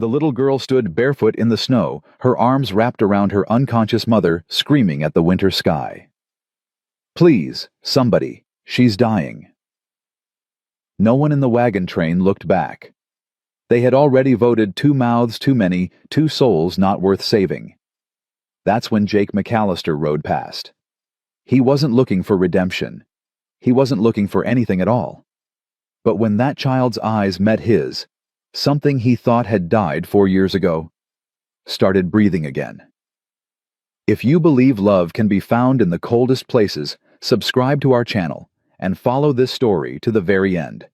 The little girl stood barefoot in the snow, her arms wrapped around her unconscious mother, screaming at the winter sky. "Please, somebody, she's dying." No one in the wagon train looked back. They had already voted 2 mouths too many, 2 souls not worth saving. That's when Jake McAllister rode past. He wasn't looking for redemption. He wasn't looking for anything at all. But when that child's eyes met his, something he thought had died 4 years ago started breathing again. If you believe love can be found in the coldest places, subscribe to our channel and follow this story to the very end.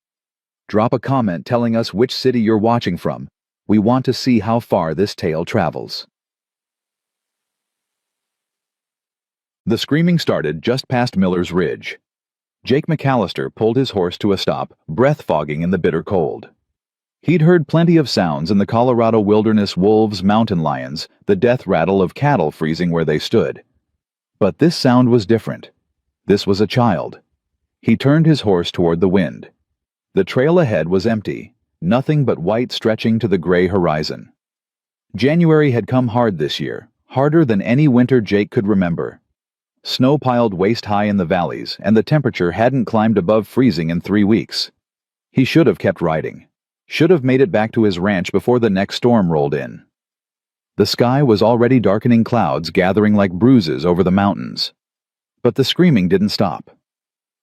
Drop a comment telling us which city you're watching from. We want to see how far this tale travels. The screaming started just past Miller's Ridge. Jake McAllister pulled his horse to a stop, breath fogging in the bitter cold. He'd heard plenty of sounds in the Colorado wilderness: wolves, mountain lions, the death rattle of cattle freezing where they stood. But this sound was different. This was a child. He turned his horse toward the wind. The trail ahead was empty, nothing but white stretching to the gray horizon. January had come hard this year, harder than any winter Jake could remember. Snow piled waist-high in the valleys, and the temperature hadn't climbed above freezing in 3 weeks. He should have kept riding. Should have made it back to his ranch before the next storm rolled in. The sky was already darkening, clouds gathering like bruises over the mountains. But the screaming didn't stop.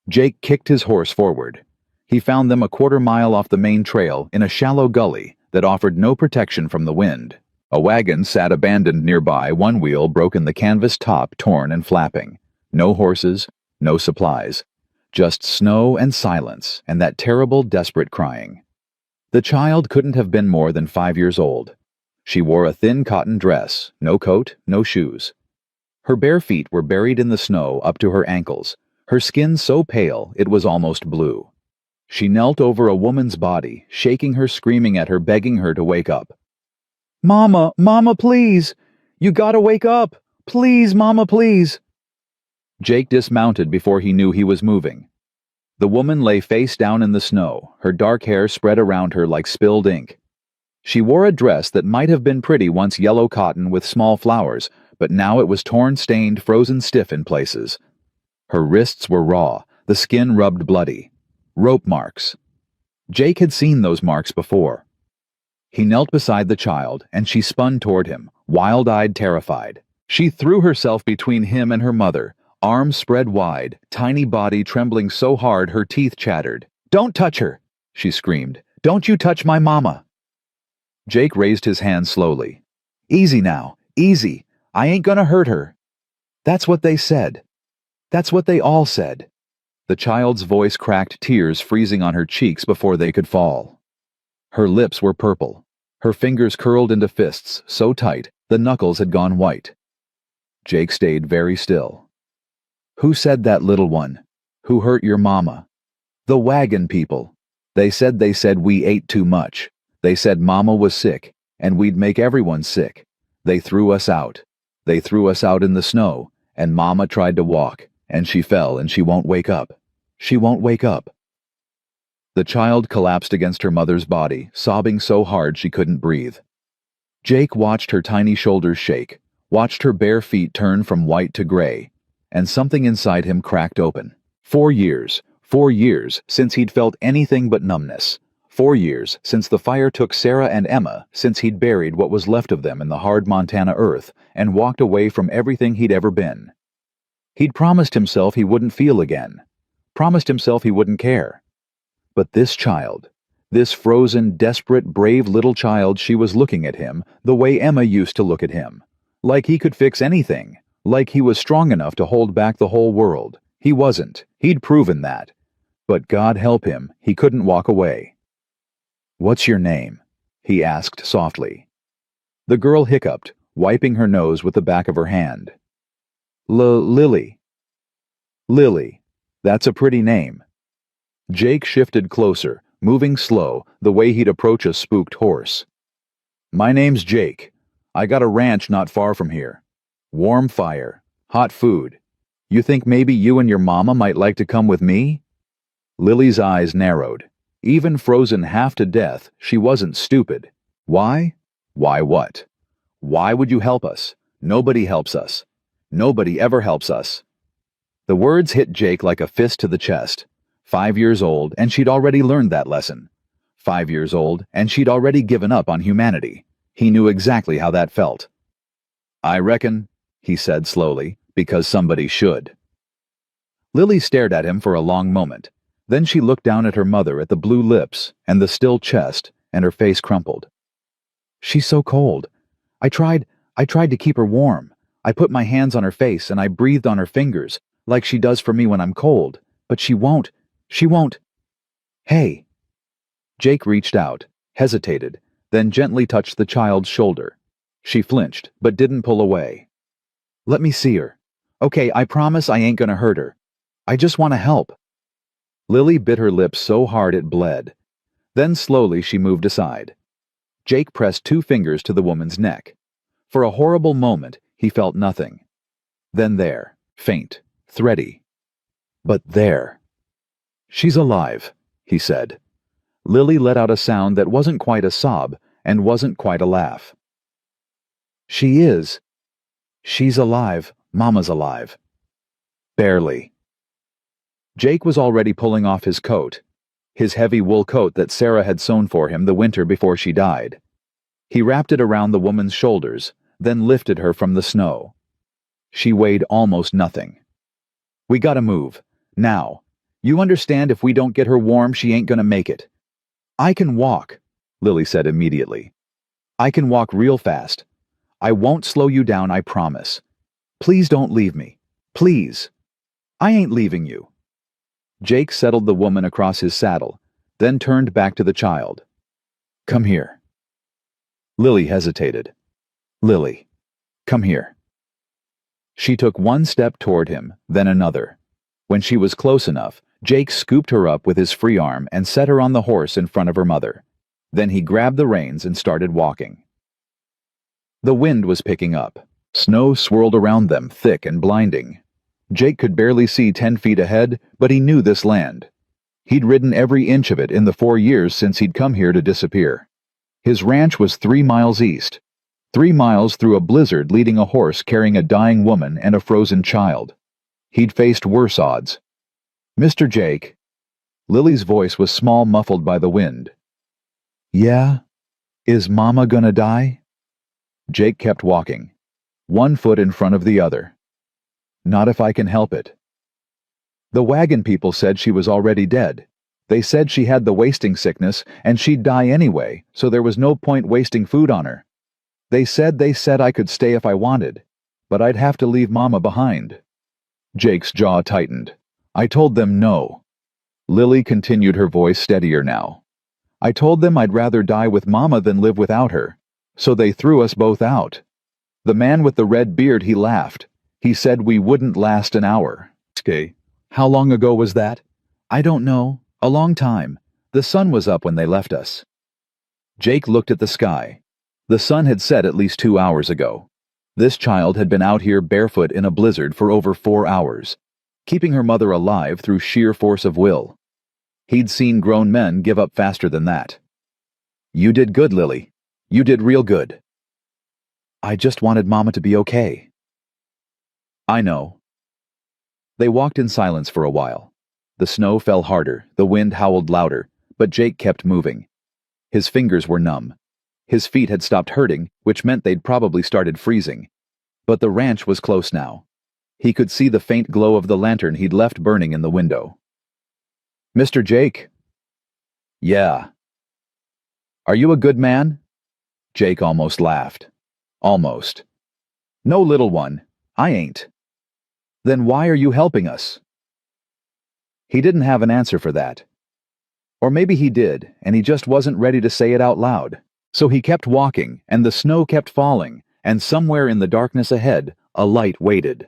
Jake kicked his horse forward. He found them a 1/4 mile off the main trail in a shallow gully that offered no protection from the wind. A wagon sat abandoned nearby, one wheel broken, the canvas top torn and flapping. No horses, no supplies. Just snow and silence and that terrible, desperate crying. The child couldn't have been more than 5 years old. She wore a thin cotton dress, no coat, no shoes. Her bare feet were buried in the snow up to her ankles, her skin so pale it was almost blue. She knelt over a woman's body, shaking her, screaming at her, begging her to wake up. "Mama, Mama, please! You gotta wake up! Please, Mama, please!" Jake dismounted before he knew he was moving. The woman lay face down in the snow, her dark hair spread around her like spilled ink. She wore a dress that might have been pretty once, yellow cotton with small flowers, but now it was torn, stained, frozen stiff in places. Her wrists were raw, the skin rubbed bloody. Rope marks. Jake had seen those marks before. He knelt beside the child, and she spun toward him, wild-eyed, terrified. She threw herself between him and her mother, arms spread wide, tiny body trembling so hard her teeth chattered. "Don't touch her!" she screamed. "Don't you touch my mama!" Jake raised his hand slowly. "Easy now, easy. I ain't gonna hurt her." That's what they said. That's what they all said. The child's voice cracked, tears freezing on her cheeks before they could fall. Her lips were purple. Her fingers curled into fists, so tight the knuckles had gone white. Jake stayed very still. "Who said that, little one? Who hurt your mama?" "The wagon people. They said we ate too much. They said Mama was sick, and we'd make everyone sick. They threw us out. They threw us out in the snow, and Mama tried to walk, and she fell, and she won't wake up. She won't wake up." The child collapsed against her mother's body, sobbing so hard she couldn't breathe. Jake watched her tiny shoulders shake, watched her bare feet turn from white to gray, and something inside him cracked open. 4 years since he'd felt anything but numbness. 4 years since the fire took Sarah and Emma, since he'd buried what was left of them in the hard Montana earth and walked away from everything he'd ever been. He'd promised himself he wouldn't feel again, promised himself he wouldn't care. But this child, this frozen, desperate, brave little child, she was looking at him the way Emma used to look at him, like he could fix anything, like he was strong enough to hold back the whole world. He wasn't. He'd proven that. But God help him, he couldn't walk away. "What's your name?" he asked softly. The girl hiccuped, wiping her nose with the back of her hand. Lily. Lily. That's a pretty name." Jake shifted closer, moving slow, the way he'd approach a spooked horse. "My name's Jake. I got a ranch not far from here. Warm fire, hot food. You think maybe you and your mama might like to come with me?" Lily's eyes narrowed. Even frozen half to death, she wasn't stupid. Why? Why what? Why would you help us? Nobody helps us. Nobody ever helps us. The words hit Jake like a fist to the chest. 5 years old, and she'd already learned that lesson. 5 years old, and she'd already given up on humanity. He knew exactly how that felt. I reckon, he said slowly, because somebody should. Lily stared at him for a long moment. Then she looked down at her mother, at the blue lips and the still chest, and her face crumpled. She's so cold. I tried to keep her warm. I put my hands on her face and I breathed on her fingers, like she does for me when I'm cold. But she won't. Hey. Jake reached out, hesitated, then gently touched the child's shoulder. She flinched, but didn't pull away. Let me see her. Okay, I promise I ain't gonna hurt her. I just want to help. Lily bit her lips so hard it bled. Then slowly she moved aside. Jake pressed 2 fingers to the woman's neck. For a horrible moment, he felt nothing. Then there, faint, thready. But there. She's alive, he said. Lily let out a sound that wasn't quite a sob and wasn't quite a laugh. She is. She's alive. Mama's alive. Barely. Jake was already pulling off his coat, his heavy wool coat that Sarah had sewn for him the winter before she died. He wrapped it around the woman's shoulders, then lifted her from the snow. She weighed almost nothing. We gotta move. Now. You understand, if we don't get her warm, she ain't gonna make it. I can walk, Lily said immediately. I can walk real fast. I won't slow you down, I promise. Please don't leave me. Please. I ain't leaving you. Jake settled the woman across his saddle, then turned back to the child. Come here. Lily hesitated. Lily, come here. She took 1 step toward him, then another. When she was close enough, Jake scooped her up with his free arm and set her on the horse in front of her mother. Then he grabbed the reins and started walking. The wind was picking up. Snow swirled around them, thick and blinding. Jake could barely see 10 feet ahead, but he knew this land. He'd ridden every inch of it in the 4 years since he'd come here to disappear. His ranch was 3 miles east. 3 miles through a blizzard, leading a horse carrying a dying woman and a frozen child. He'd faced worse odds. Mr. Jake. Lily's voice was small, muffled by the wind. Yeah? Is Mama gonna die? Jake kept walking, 1 foot in front of the other. Not if I can help it. The wagon people said she was already dead. They said she had the wasting sickness and she'd die anyway, so there was no point wasting food on her. They said I could stay if I wanted, but I'd have to leave Mama behind. Jake's jaw tightened. I told them no. Lily continued, her voice steadier now. I told them I'd rather die with Mama than live without her, so they threw us both out. The man with the red beard, he laughed. He said we wouldn't last an hour. Okay. How long ago was that? I don't know. A long time. The sun was up when they left us. Jake looked at the sky. The sun had set at least 2 hours ago. This child had been out here barefoot in a blizzard for over 4 hours, keeping her mother alive through sheer force of will. He'd seen grown men give up faster than that. You did good, Lily. You did real good. I just wanted Mama to be okay. I know. They walked in silence for a while. The snow fell harder, the wind howled louder, but Jake kept moving. His fingers were numb. His feet had stopped hurting, which meant they'd probably started freezing. But the ranch was close now. He could see the faint glow of the lantern he'd left burning in the window. Mr. Jake? Yeah. Are you a good man? Jake almost laughed. Almost. No, little one, I ain't. Then why are you helping us? He didn't have an answer for that. Or maybe he did, and he just wasn't ready to say it out loud. So he kept walking, and the snow kept falling, and somewhere in the darkness ahead, a light waited.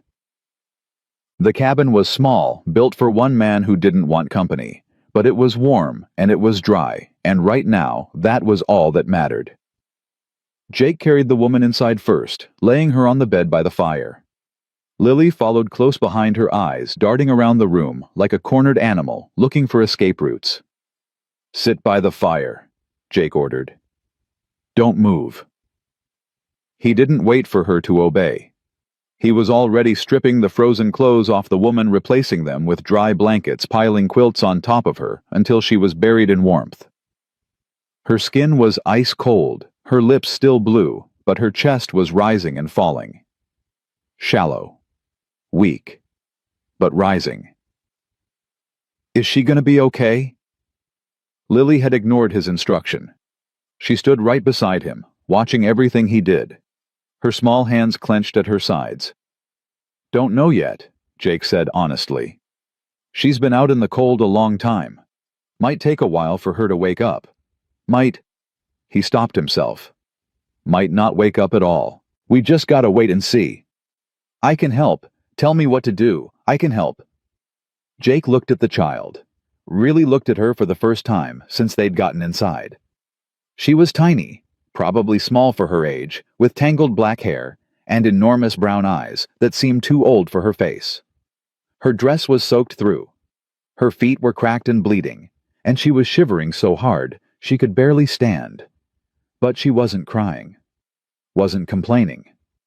The cabin was small, built for one man who didn't want company. But it was warm, and it was dry, and right now, that was all that mattered. Jake carried the woman inside first, laying her on the bed by the fire. Lily followed close behind, her eyes darting around the room like a cornered animal looking for escape routes. Sit by the fire, Jake ordered. Don't move. He didn't wait for her to obey. He was already stripping the frozen clothes off the woman, replacing them with dry blankets, piling quilts on top of her until she was buried in warmth. Her skin was ice cold, her lips still blue, but her chest was rising and falling. Shallow. Weak. But rising. Is she gonna be okay? Lily had ignored his instruction. She stood right beside him, watching everything he did. Her small hands clenched at her sides. Don't know yet, Jake said honestly. She's been out in the cold a long time. Might take a while for her to wake up. He stopped himself. Might not wake up at all. We just gotta wait and see. I can help. Tell me what to do. I can help. Jake looked at the child. Really looked at her for the first time since they'd gotten inside. She was tiny, probably small for her age, with tangled black hair and enormous brown eyes that seemed too old for her face. Her dress was soaked through. Her feet were cracked and bleeding, and she was shivering so hard she could barely stand. But she wasn't crying. Wasn't complaining.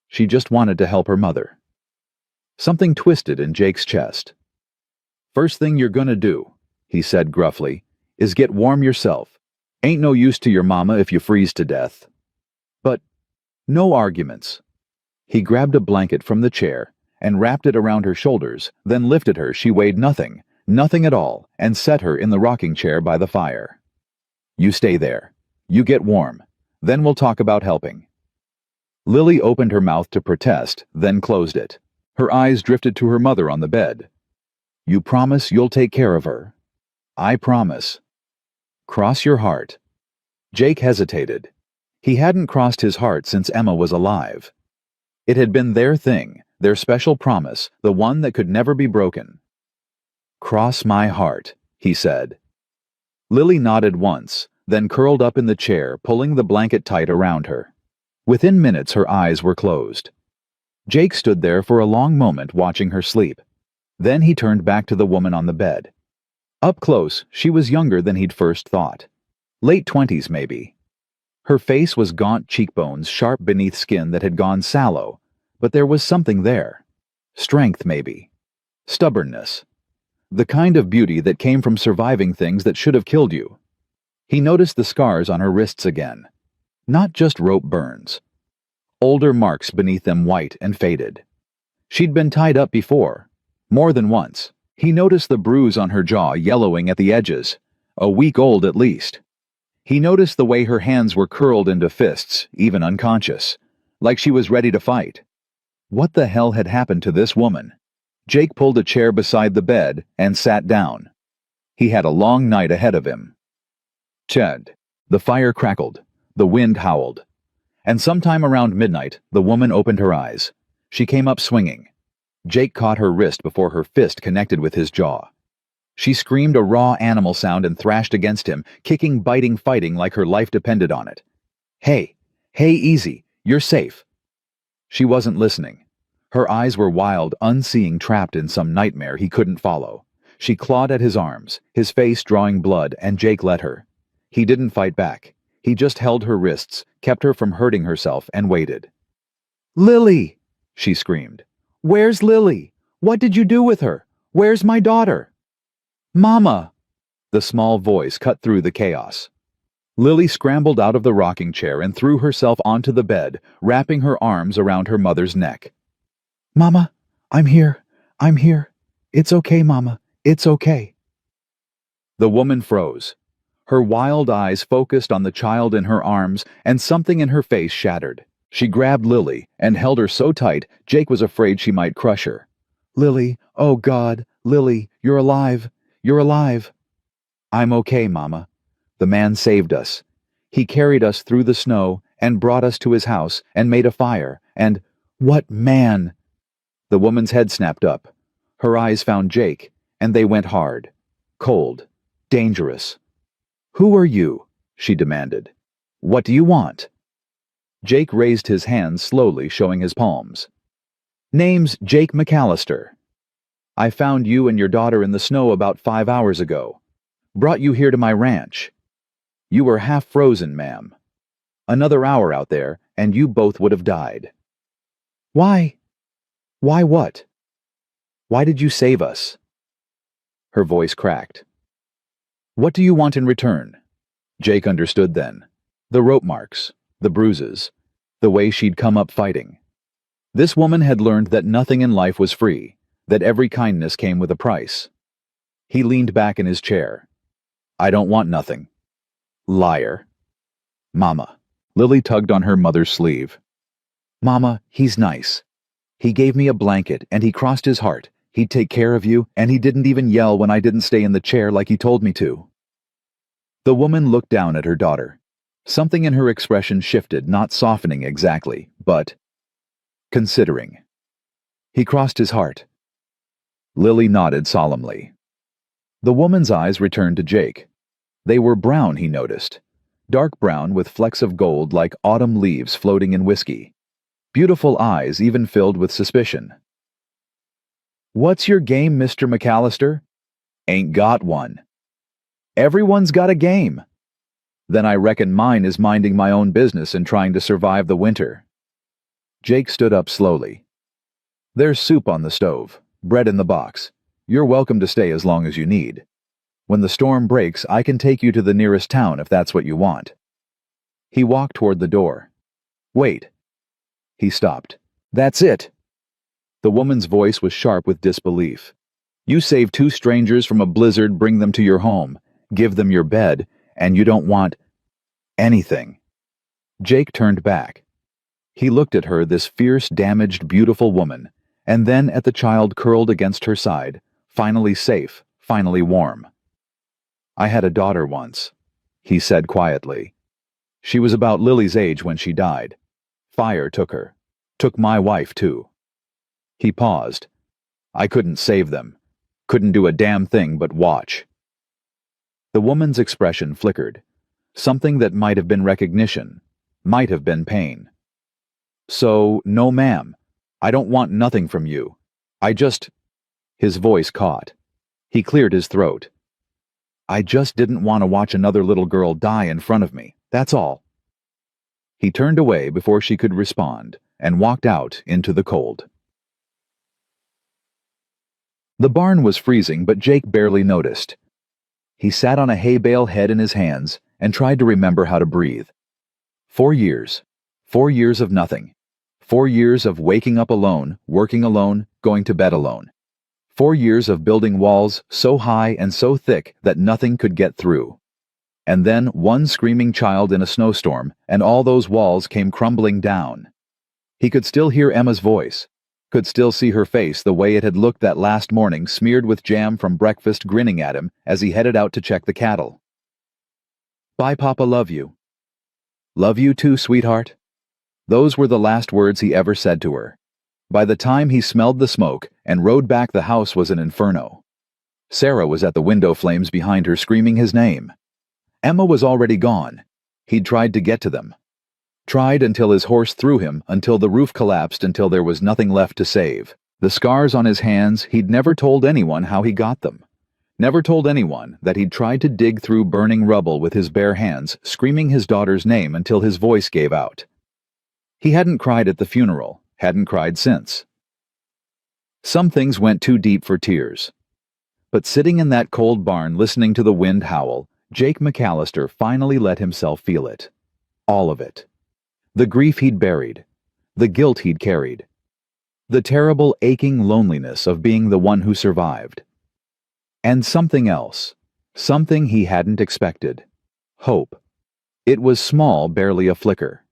She just wanted to help her mother. Something twisted in Jake's chest. First thing you're gonna do, he said gruffly, is get warm yourself. Ain't no use to your mama if you freeze to death. But no arguments. He grabbed a blanket from the chair and wrapped it around her shoulders, then lifted her. She weighed nothing at all, and set her in the rocking chair by the fire. You stay there. You get warm. Then we'll talk about helping. Lily opened her mouth to protest, then closed it. Her eyes drifted to her mother on the bed. You promise you'll take care of her? I promise. Cross your heart. Jake hesitated. He hadn't crossed his heart since Emma was alive. It had been their thing, their special promise, the one that could never be broken. Cross my heart, he said. Lily nodded once, then curled up in the chair, pulling the blanket tight around her. Within minutes her eyes were closed. Jake stood there for a long moment watching her sleep. Then he turned back to the woman on the bed. Up close, she was younger than he'd first thought. Late 20s, maybe. Her face was gaunt cheekbones sharp beneath skin that had gone sallow, but there was something there. Strength, maybe. Stubbornness. The kind of beauty that came from surviving things that should have killed you. He noticed the scars on her wrists again. Not just rope burns. Older marks beneath them, white and faded. She'd been tied up before. More than once. He noticed the bruise on her jaw yellowing at the edges. A week old at least. He noticed the way her hands were curled into fists, even unconscious. Like she was ready to fight. What the hell had happened to this woman? Jake pulled a chair beside the bed and sat down. He had a long night ahead of him. Chad. The fire crackled. The wind howled. And sometime around midnight, the woman opened her eyes. She came up swinging. Jake caught her wrist before her fist connected with his jaw. She screamed a raw animal sound and thrashed against him, kicking, biting, fighting like her life depended on it. Hey, easy, you're safe. She wasn't listening. Her eyes were wild, unseeing, trapped in some nightmare he couldn't follow. She clawed at his arms, his face drawing blood, and Jake let her. He didn't fight back. He just held her wrists, kept her from hurting herself, and waited. Lily! She screamed. Where's Lily? What did you do with her? Where's my daughter? Mama! The small voice cut through the chaos. Lily scrambled out of the rocking chair and threw herself onto the bed, wrapping her arms around her mother's neck. Mama, I'm here. It's okay, Mama. It's okay. The woman froze. Her wild eyes focused on the child in her arms, and something in her face shattered. She grabbed Lily and held her so tight Jake was afraid she might crush her. Lily, oh God, Lily, you're alive. You're alive. I'm okay, Mama. The man saved us. He carried us through the snow and brought us to his house and made a fire, and what man? The woman's head snapped up. Her eyes found Jake, and they went hard. Cold. Dangerous. Who are you? She demanded. What do you want? Jake raised his hands slowly, showing his palms. Name's Jake McAllister. I found you and your daughter in the snow about 5 hours ago. Brought you here to my ranch. You were half frozen, ma'am. Another hour out there, and you both would have died." "Why? Why what? Why did you save us?" Her voice cracked. "What do you want in return?" Jake understood then. The rope marks, the bruises, the way she'd come up fighting. This woman had learned that nothing in life was free, that every kindness came with a price. He leaned back in his chair. "I don't want nothing." "Liar." "Mama." Lily tugged on her mother's sleeve. "Mama, he's nice. He gave me a blanket, and he crossed his heart. He'd take care of you, and he didn't even yell when I didn't stay in the chair like he told me to." The woman looked down at her daughter. Something in her expression shifted, not softening exactly, but considering. "He crossed his heart." Lily nodded solemnly. The woman's eyes returned to Jake. They were brown, he noticed. Dark brown with flecks of gold like autumn leaves floating in whiskey. Beautiful eyes even filled with suspicion. "What's your game, Mr. McAllister?" "Ain't got one." "Everyone's got a game." "Then I reckon mine is minding my own business and trying to survive the winter." Jake stood up slowly. "There's soup on the stove, bread in the box. You're welcome to stay as long as you need. When the storm breaks, I can take you to the nearest town if that's what you want." He walked toward the door. "Wait." He stopped. "That's it." The woman's voice was sharp with disbelief. "You save two strangers from a blizzard, bring them to your home, give them your bed, and you don't want anything." Jake turned back. He looked at her, this fierce, damaged, beautiful woman, and then at the child curled against her side, finally safe, finally warm. "I had a daughter once," he said quietly. "She was about Lily's age when she died. Fire took her. Took my wife, too." He paused. "I couldn't save them. Couldn't do a damn thing but watch." The woman's expression flickered. Something that might have been recognition, might have been pain. "So, no ma'am. I don't want nothing from you. I just—" His voice caught. He cleared his throat. "I just didn't want to watch another little girl die in front of me, that's all." He turned away before she could respond and walked out into the cold. The barn was freezing, but Jake barely noticed. He sat on a hay bale, head in his hands, and tried to remember how to breathe. 4 years. 4 years of nothing. 4 years of waking up alone, working alone, going to bed alone. 4 years of building walls so high and so thick that nothing could get through. And then one screaming child in a snowstorm, and all those walls came crumbling down. He could still hear Emma's voice, could still see her face the way it had looked that last morning, smeared with jam from breakfast, grinning at him as he headed out to check the cattle. "Bye, Papa, love you." "Love you too, sweetheart." Those were the last words he ever said to her. By the time he smelled the smoke and rode back, the house was an inferno. Sarah was at the window flames behind her, screaming his name. Emma was already gone. He'd tried to get to them. Tried until his horse threw him, until the roof collapsed, until there was nothing left to save. The scars on his hands, he'd never told anyone how he got them. Never told anyone that he'd tried to dig through burning rubble with his bare hands, screaming his daughter's name until his voice gave out. He hadn't cried at the funeral, hadn't cried since. Some things went too deep for tears. But sitting in that cold barn listening to the wind howl, Jake McAllister finally let himself feel it. All of it. The grief he'd buried. The guilt he'd carried. The terrible aching loneliness of being the one who survived. And something else. Something he hadn't expected. Hope. It was small, barely a flicker.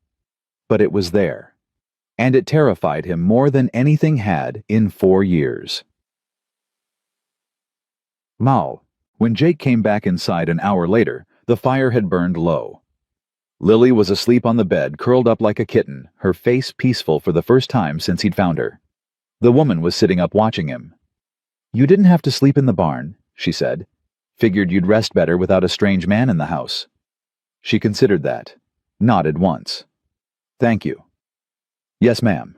But it was there. And it terrified him more than anything had in 4 years. Mal. When Jake came back inside an hour later, the fire had burned low. Lily was asleep on the bed, curled up like a kitten, her face peaceful for the first time since he'd found her. The woman was sitting up watching him. "You didn't have to sleep in the barn," she said. "Figured you'd rest better without a strange man in the house." She considered that, nodded once. "Thank you." "Yes, ma'am."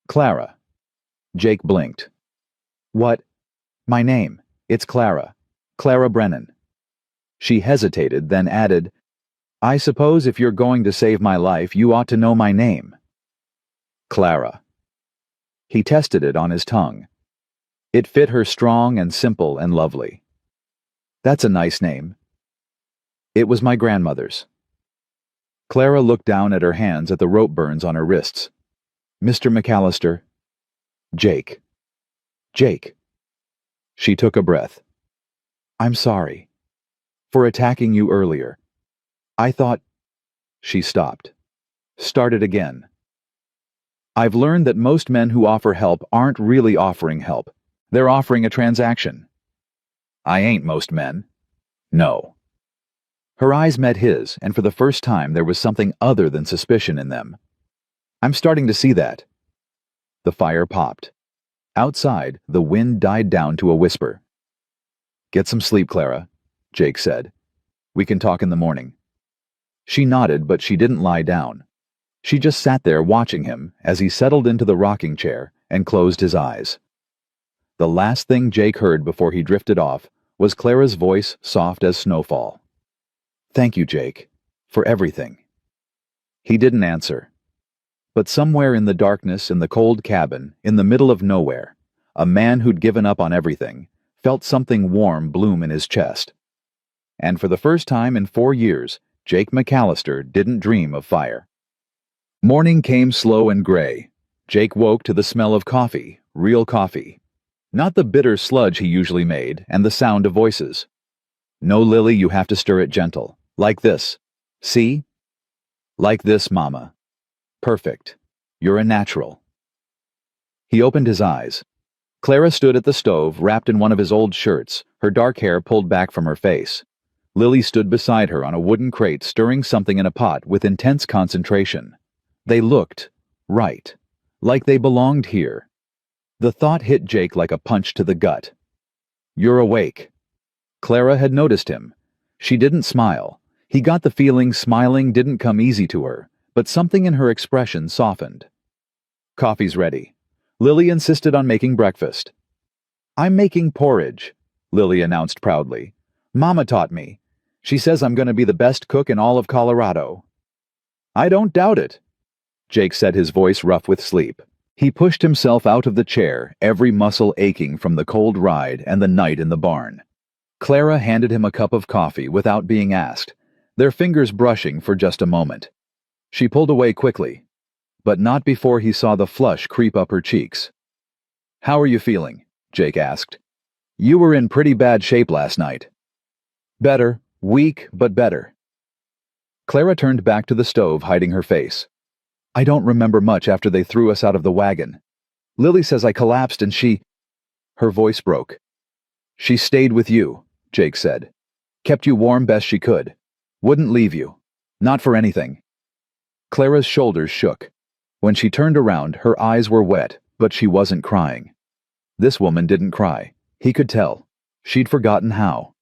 "Clara." Jake blinked. "What?" "My name. It's Clara. Clara Brennan." She hesitated, then added, I suppose if you're going to save my life, you ought to know my name. Clara. He tested it on his tongue. It fit her strong and simple and lovely. That's a nice name. It was my grandmother's. Clara looked down at her hands at the rope burns on her wrists. Mr. McAllister. Jake. Jake. She took a breath. I'm sorry. For attacking you earlier. I thought... She stopped. Started again. I've learned that most men who offer help aren't really offering help. They're offering a transaction. I ain't most men. No. Her eyes met his, and for the first time there was something other than suspicion in them. I'm starting to see that. The fire popped. Outside, the wind died down to a whisper. Get some sleep, Clara, Jake said. We can talk in the morning. She nodded, but she didn't lie down. She just sat there watching him as he settled into the rocking chair and closed his eyes. The last thing Jake heard before he drifted off was Clara's voice, soft as snowfall. Thank you, Jake, for everything. He didn't answer. But somewhere in the darkness in the cold cabin, in the middle of nowhere, a man who'd given up on everything felt something warm bloom in his chest. And for the first time in 4 years, Jake McAllister didn't dream of fire. Morning came slow and gray. Jake woke to the smell of coffee, real coffee. Not the bitter sludge he usually made, and the sound of voices. No, Lily, you have to stir it gentle. Like this. See? Like this, Mama. Perfect. You're a natural. He opened his eyes. Clara stood at the stove, wrapped in one of his old shirts, her dark hair pulled back from her face. Lily stood beside her on a wooden crate, stirring something in a pot with intense concentration. They looked right, like they belonged here. The thought hit Jake like a punch to the gut. You're awake. Clara had noticed him. She didn't smile. He got the feeling smiling didn't come easy to her, but something in her expression softened. Coffee's ready. Lily insisted on making breakfast. I'm making porridge, Lily announced proudly. Mama taught me. She says I'm going to be the best cook in all of Colorado. I don't doubt it, Jake said, his voice rough with sleep. He pushed himself out of the chair, every muscle aching from the cold ride and the night in the barn. Clara handed him a cup of coffee without being asked, their fingers brushing for just a moment. She pulled away quickly, but not before he saw the flush creep up her cheeks. How are you feeling? Jake asked. You were in pretty bad shape last night. Better, weak, but better. Clara turned back to the stove, hiding her face. I don't remember much after they threw us out of the wagon. Lily says I collapsed and she... Her voice broke. She stayed with you, Jake said. Kept you warm best she could. Wouldn't leave you. Not for anything. Clara's shoulders shook. When she turned around, her eyes were wet, but she wasn't crying. This woman didn't cry. He could tell. She'd forgotten how.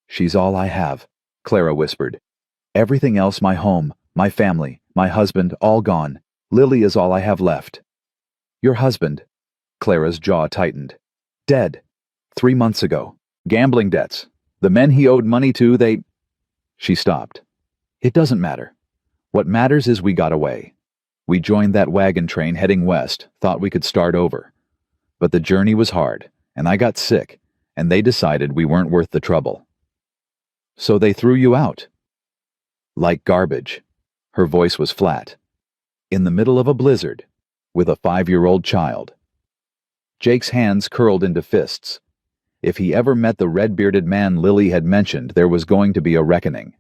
She's all I have, Clara whispered. Everything else, my home, my family, my husband, all gone. Lily is all I have left. Your husband. Clara's jaw tightened. Dead. 3 months ago. Gambling debts. The men he owed money to, they... She stopped. It doesn't matter. What matters is we got away. We joined that wagon train heading west, thought we could start over. But the journey was hard, and I got sick, and they decided we weren't worth the trouble. So they threw you out. Like garbage. Her voice was flat. In the middle of a blizzard, with a 5-year-old child. Jake's hands curled into fists. If he ever met the red-bearded man Lily had mentioned, there was going to be a reckoning.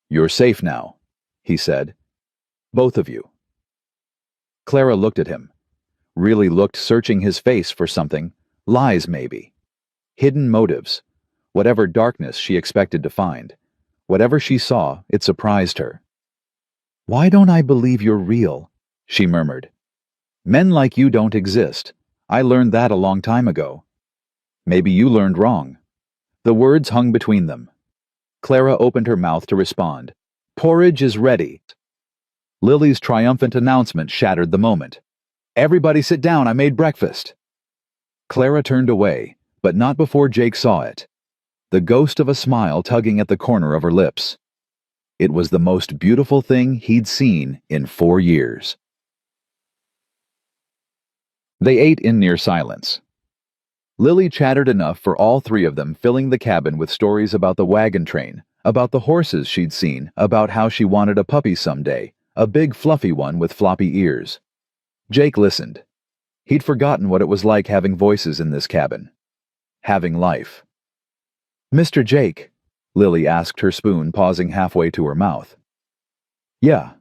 You're safe now, he said. Both of you. Clara looked at him. Really looked, searching his face for something. Lies, maybe. Hidden motives. Whatever darkness she expected to find. Whatever she saw, it surprised her. Why don't I believe you're real? She murmured. Men like you don't exist. I learned that a long time ago. Maybe you learned wrong. The words hung between them. Clara opened her mouth to respond. Porridge is ready. Lily's triumphant announcement shattered the moment. Everybody sit down, I made breakfast. Clara turned away, but not before Jake saw it. The ghost of a smile tugging at the corner of her lips. It was the most beautiful thing he'd seen in 4 years. They ate in near silence. Lily chattered enough for all three of them, filling the cabin with stories about the wagon train, about the horses she'd seen, about how she wanted a puppy someday, a big fluffy one with floppy ears. Jake listened. He'd forgotten what it was like having voices in this cabin. Having life. "Mr. Jake," Lily asked her spoon, pausing halfway to her mouth. "Yeah.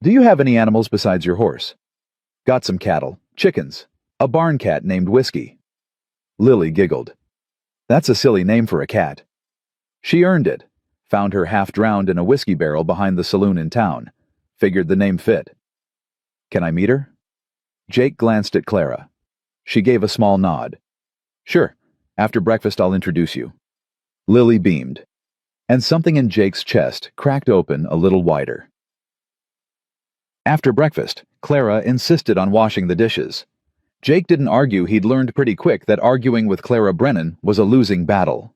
Do you have any animals besides your horse?" "Got some cattle, chickens, a barn cat named Whiskey." Lily giggled. "That's a silly name for a cat." She earned it. Found her half drowned in a whiskey barrel behind the saloon in town. Figured the name fit. "Can I meet her?" Jake glanced at Clara. She gave a small nod. "Sure. After breakfast I'll introduce you." Lily beamed. And something in Jake's chest cracked open a little wider. After breakfast, Clara insisted on washing the dishes. Jake didn't argue. He'd learned pretty quick that arguing with Clara Brennan was a losing battle.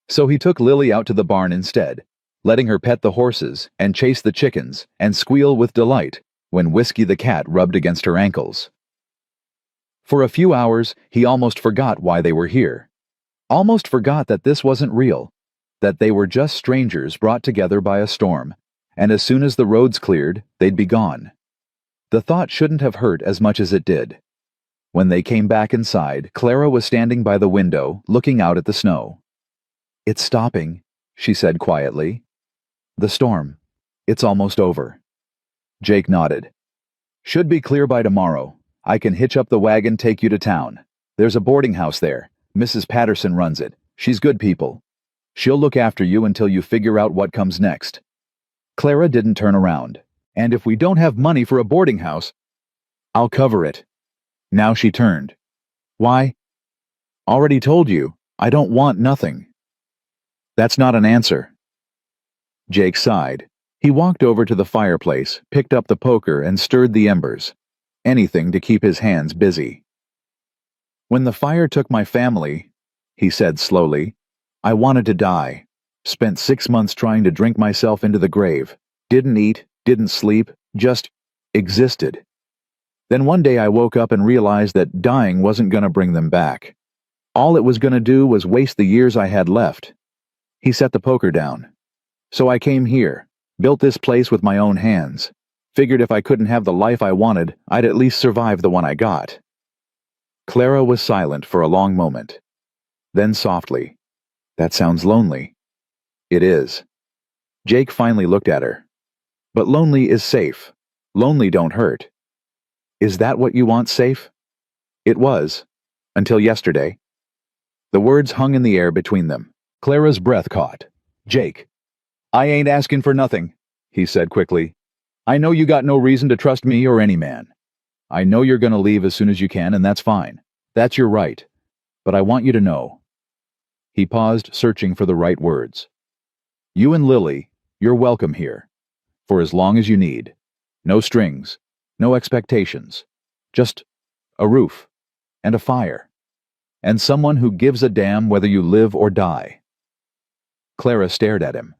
So he took Lily out to the barn instead, letting her pet the horses and chase the chickens and squeal with delight when Whiskey the cat rubbed against her ankles. For a few hours, he almost forgot why they were here. Almost forgot that this wasn't real, that they were just strangers brought together by a storm, and as soon as the roads cleared, they'd be gone. The thought shouldn't have hurt as much as it did. When they came back inside, Clara was standing by the window, looking out at the snow. "It's stopping," she said quietly. "The storm. It's almost over." Jake nodded. "Should be clear by tomorrow. I can hitch up the wagon, take you to town. There's a boarding house there. Mrs. Patterson runs it. She's good people. She'll look after you until you figure out what comes next." Clara didn't turn around. "And if we don't have money for a boarding house, I'll cover it." Now she turned. "Why?" "Already told you. I don't want nothing." "That's not an answer." Jake sighed. He walked over to the fireplace, picked up the poker, and stirred the embers. Anything to keep his hands busy. "When the fire took my family," he said slowly, "I wanted to die. Spent 6 months trying to drink myself into the grave. Didn't eat, didn't sleep, just existed. Then one day I woke up and realized that dying wasn't going to bring them back. All it was going to do was waste the years I had left." He set the poker down. "So I came here, built this place with my own hands. Figured if I couldn't have the life I wanted, I'd at least survive the one I got." Clara was silent for a long moment. Then softly, "That sounds lonely." "It is." Jake finally looked at her. "But lonely is safe. Lonely don't hurt." "Is that what you want, safe?" "It was. Until yesterday." The words hung in the air between them. Clara's breath caught. "Jake." "I ain't asking for nothing," he said quickly. "I know you got no reason to trust me or any man. I know you're going to leave as soon as you can, and that's fine. That's your right. But I want you to know." He paused, searching for the right words. "You and Lily, you're welcome here. For as long as you need. No strings. No expectations. Just a roof. And a fire. And someone who gives a damn whether you live or die." Clara stared at him.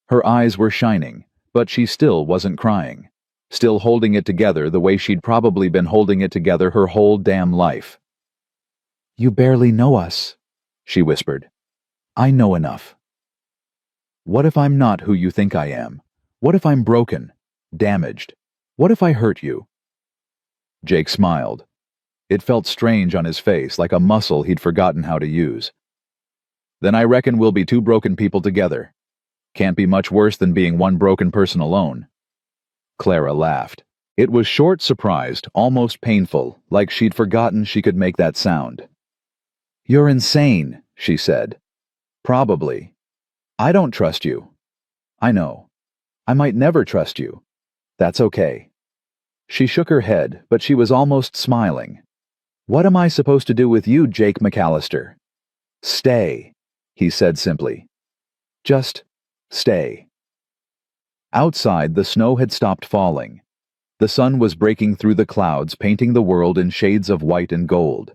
Her eyes were shining, but she still wasn't crying. Still holding it together the way she'd probably been holding it together her whole damn life. "You barely know us," she whispered. "I know enough." "What if I'm not who you think I am? What if I'm broken? Damaged? What if I hurt you?" Jake smiled. It felt strange on his face, like a muscle he'd forgotten how to use. "Then I reckon we'll be two broken people together. Can't be much worse than being one broken person alone." Clara laughed. It was short, surprised, almost painful, like she'd forgotten she could make that sound. "You're insane," she said. "Probably. I don't trust you. I know. I might never trust you. That's okay." She shook her head, but she was almost smiling. "What am I supposed to do with you, Jake McAllister?" "Stay," he said simply. "Just stay." Outside, the snow had stopped falling. The sun was breaking through the clouds, painting the world in shades of white and gold.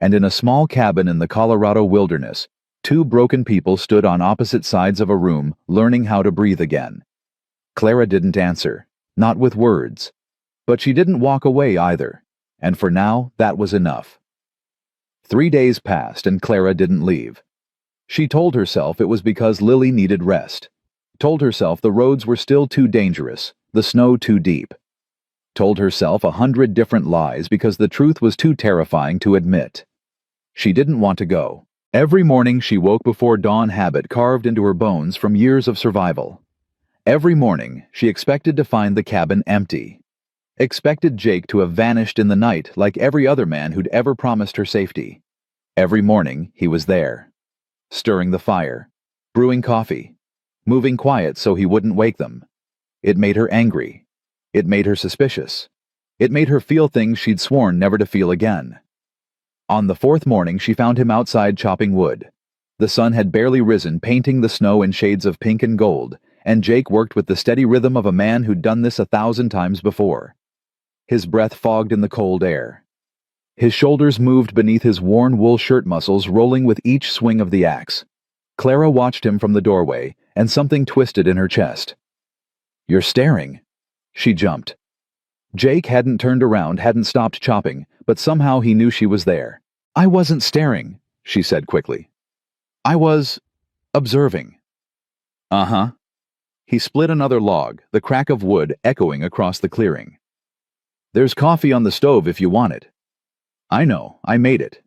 And in a small cabin in the Colorado wilderness, Two broken people stood on opposite sides of a room, learning how to breathe again. Clara didn't answer, not with words. But she didn't walk away either, and for now, that was enough. 3 days passed and Clara didn't leave. She told herself it was because Lily needed rest. Told herself the roads were still too dangerous, the snow too deep. Told herself 100 different lies because the truth was too terrifying to admit. She didn't want to go. Every morning she woke before dawn, habit carved into her bones from years of survival. Every morning she expected to find the cabin empty. Expected Jake to have vanished in the night like every other man who'd ever promised her safety. Every morning he was there, stirring the fire, brewing coffee, moving quiet so he wouldn't wake them. It made her angry. It made her suspicious. It made her feel things she'd sworn never to feel again. On the 4th morning she found him outside chopping wood. The sun had barely risen, painting the snow in shades of pink and gold, and Jake worked with the steady rhythm of a man who'd done this 1,000 times before. His breath fogged in the cold air. His shoulders moved beneath his worn wool shirt muscles, rolling with each swing of the axe. Clara watched him from the doorway, and something twisted in her chest. "You're staring." She jumped. Jake hadn't turned around, hadn't stopped chopping, but somehow he knew she was there. "I wasn't staring," she said quickly. "I was observing." "Uh-huh." He split another log, the crack of wood echoing across the clearing. "There's coffee on the stove if you want it." "I know, I made it."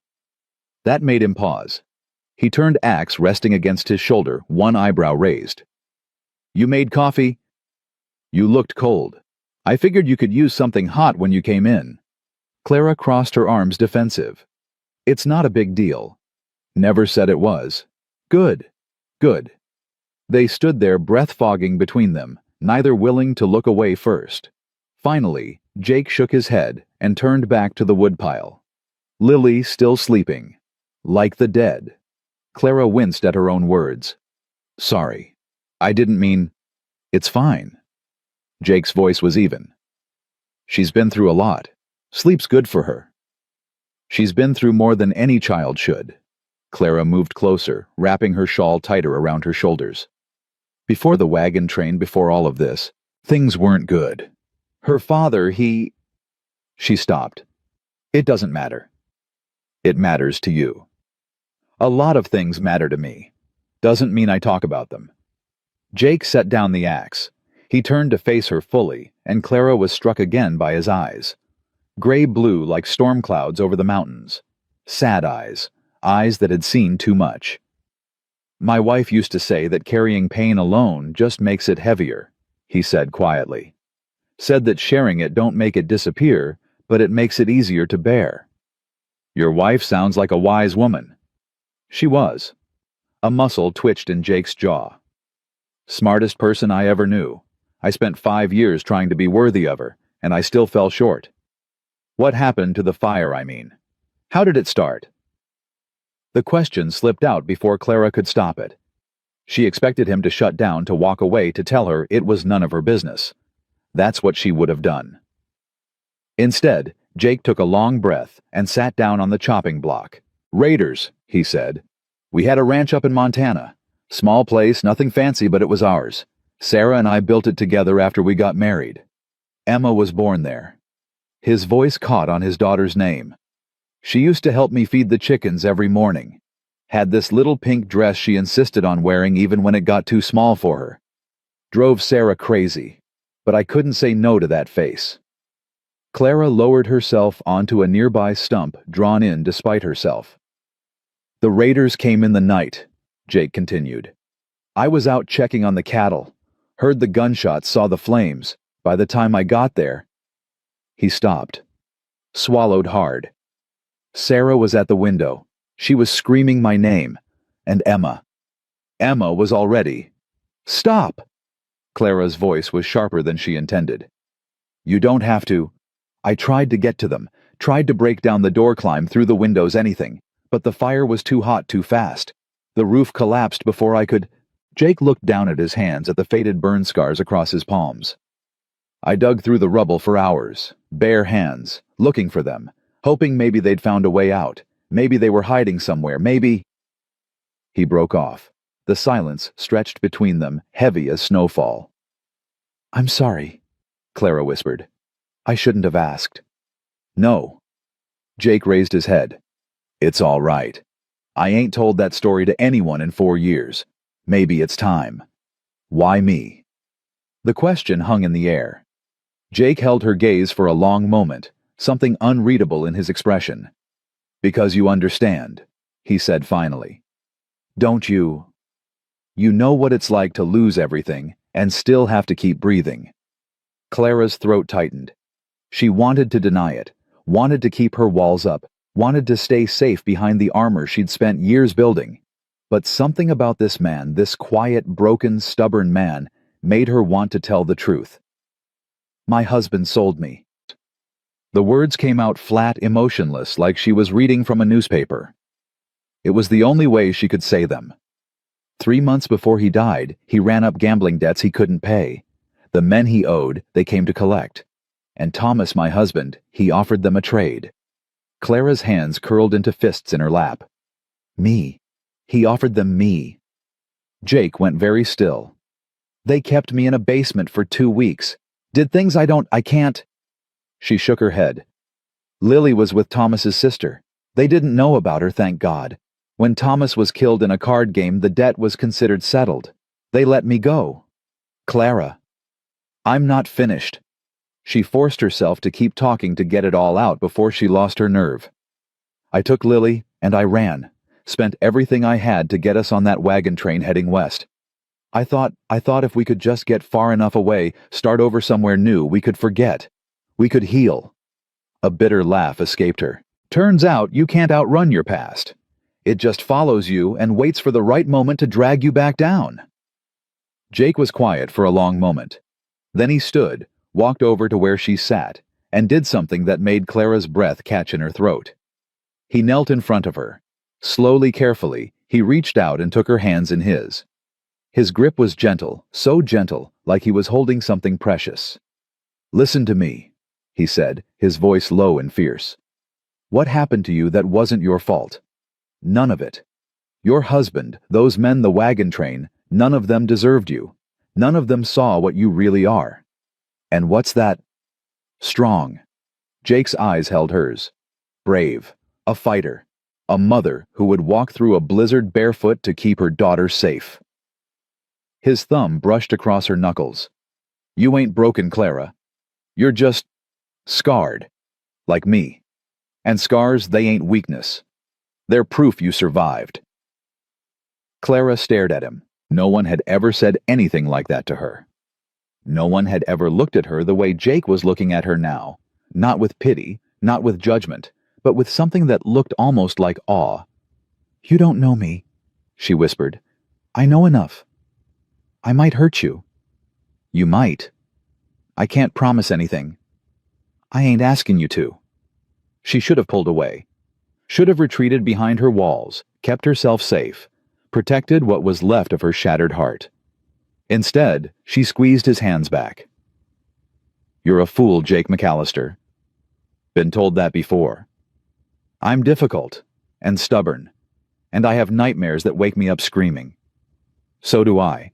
That made him pause. He turned axe resting against his shoulder, one eyebrow raised. "You made coffee?" "You looked cold. I figured you could use something hot when you came in." Clara crossed her arms, defensive. "It's not a big deal." "Never said it was." "Good. Good." They stood there, breath fogging between them, neither willing to look away first. Finally, Jake shook his head and turned back to the woodpile. Lily still sleeping. Like the dead. Clara winced at her own words. "Sorry. I didn't mean—" "It's fine." Jake's voice was even. "She's been through a lot. Sleep's good for her." "She's been through more than any child should." Clara moved closer, wrapping her shawl tighter around her shoulders. Before the wagon train, before all of this, things weren't good. Her father, he... She stopped. "It doesn't matter." "It matters to you." "A lot of things matter to me. Doesn't mean I talk about them." Jake set down the axe. He turned to face her fully, and Clara was struck again by his eyes. Gray-blue like storm clouds over the mountains. Sad eyes. Eyes that had seen too much. "My wife used to say that carrying pain alone just makes it heavier," he said quietly. "Said that sharing it don't make it disappear, but it makes it easier to bear." "Your wife sounds like a wise woman." She was. A muscle twitched in Jake's jaw. "Smartest person I ever knew. I spent 5 years trying to be worthy of her, and I still fell short." "What happened to the fire, I mean? How did it start?" The question slipped out before Clara could stop it. She expected him to shut down, to walk away, to tell her it was none of her business. That's what she would have done. Instead, Jake took a long breath and sat down on the chopping block. "Raiders," he said. "We had a ranch up in Montana. Small place, nothing fancy, but it was ours. Sarah and I built it together after we got married. Emma was born there." His voice caught on his daughter's name. "She used to help me feed the chickens every morning. Had this little pink dress she insisted on wearing even when it got too small for her. Drove Sarah crazy, but I couldn't say no to that face." Clara lowered herself onto a nearby stump, drawn in despite herself. "The raiders came in the night," Jake continued. "I was out checking on the cattle. Heard the gunshots, saw the flames. By the time I got there—" He stopped. Swallowed hard. Sarah was at the window. She was screaming my name. And Emma. Emma was already... "Stop!" Clara's voice was sharper than she intended. "You don't have to." "I tried to get to them. Tried to break down the door, climb through the windows, anything. But the fire was too hot, too fast. The roof collapsed before I could—" Jake looked down at his hands, at the faded burn scars across his palms. "I dug through the rubble for hours. Bare hands. Looking for them. Hoping maybe they'd found a way out. Maybe they were hiding somewhere. Maybe—" He broke off. The silence stretched between them, heavy as snowfall. "I'm sorry," Clara whispered. "I shouldn't have asked." "No." Jake raised his head. "It's all right. I ain't told that story to anyone in 4 years. Maybe it's time." "Why me?" The question hung in the air. Jake held her gaze for a long moment, something unreadable in his expression. "Because you understand," he said finally. "Don't you? You know what it's like to lose everything and still have to keep breathing." Clara's throat tightened. She wanted to deny it, wanted to keep her walls up, wanted to stay safe behind the armor she'd spent years building. But something about this man, this quiet, broken, stubborn man, made her want to tell the truth. "My husband sold me." The words came out flat, emotionless, like she was reading from a newspaper. It was the only way she could say them. 3 months before he died, he ran up gambling debts he couldn't pay. The men he owed, they came to collect. And Thomas, my husband, he offered them a trade. Clara's hands curled into fists in her lap. "Me. He offered them me." Jake went very still. "They kept me in a basement for 2 weeks. Did things I can't." She shook her head. "Lily was with Thomas's sister. They didn't know about her, thank God. When Thomas was killed in a card game, the debt was considered settled. They let me go." "Clara." "I'm not finished." She forced herself to keep talking to get it all out before she lost her nerve. "I took Lily, and I ran. Spent everything I had to get us on that wagon train heading west. I thought if we could just get far enough away, start over somewhere new, we could forget. We could heal." A bitter laugh escaped her. "Turns out you can't outrun your past. It just follows you and waits for the right moment to drag you back down." Jake was quiet for a long moment. Then he stood, walked over to where she sat, and did something that made Clara's breath catch in her throat. He knelt in front of her. Slowly, carefully, he reached out and took her hands in his. His grip was gentle, so gentle, like he was holding something precious. "Listen to me," he said, his voice low and fierce. "What happened to you that wasn't your fault? None of it. Your husband, those men, the wagon train, none of them deserved you. None of them saw what you really are. And what's that? Strong." Jake's eyes held hers. "Brave. A fighter. A mother who would walk through a blizzard barefoot to keep her daughter safe." His thumb brushed across her knuckles. "You ain't broken, Clara. You're just scarred. Like me. And scars, they ain't weakness. They're proof you survived." Clara stared at him. No one had ever said anything like that to her. No one had ever looked at her the way Jake was looking at her now. Not with pity, not with judgment, but with something that looked almost like awe. "You don't know me," she whispered. "I know enough. I might hurt you." "You might. I can't promise anything. I ain't asking you to." She should have pulled away. Should have retreated behind her walls, kept herself safe, protected what was left of her shattered heart. Instead, she squeezed his hands back. "You're a fool, Jake McAllister. Been told that before. I'm difficult and stubborn, and I have nightmares that wake me up screaming. So do I.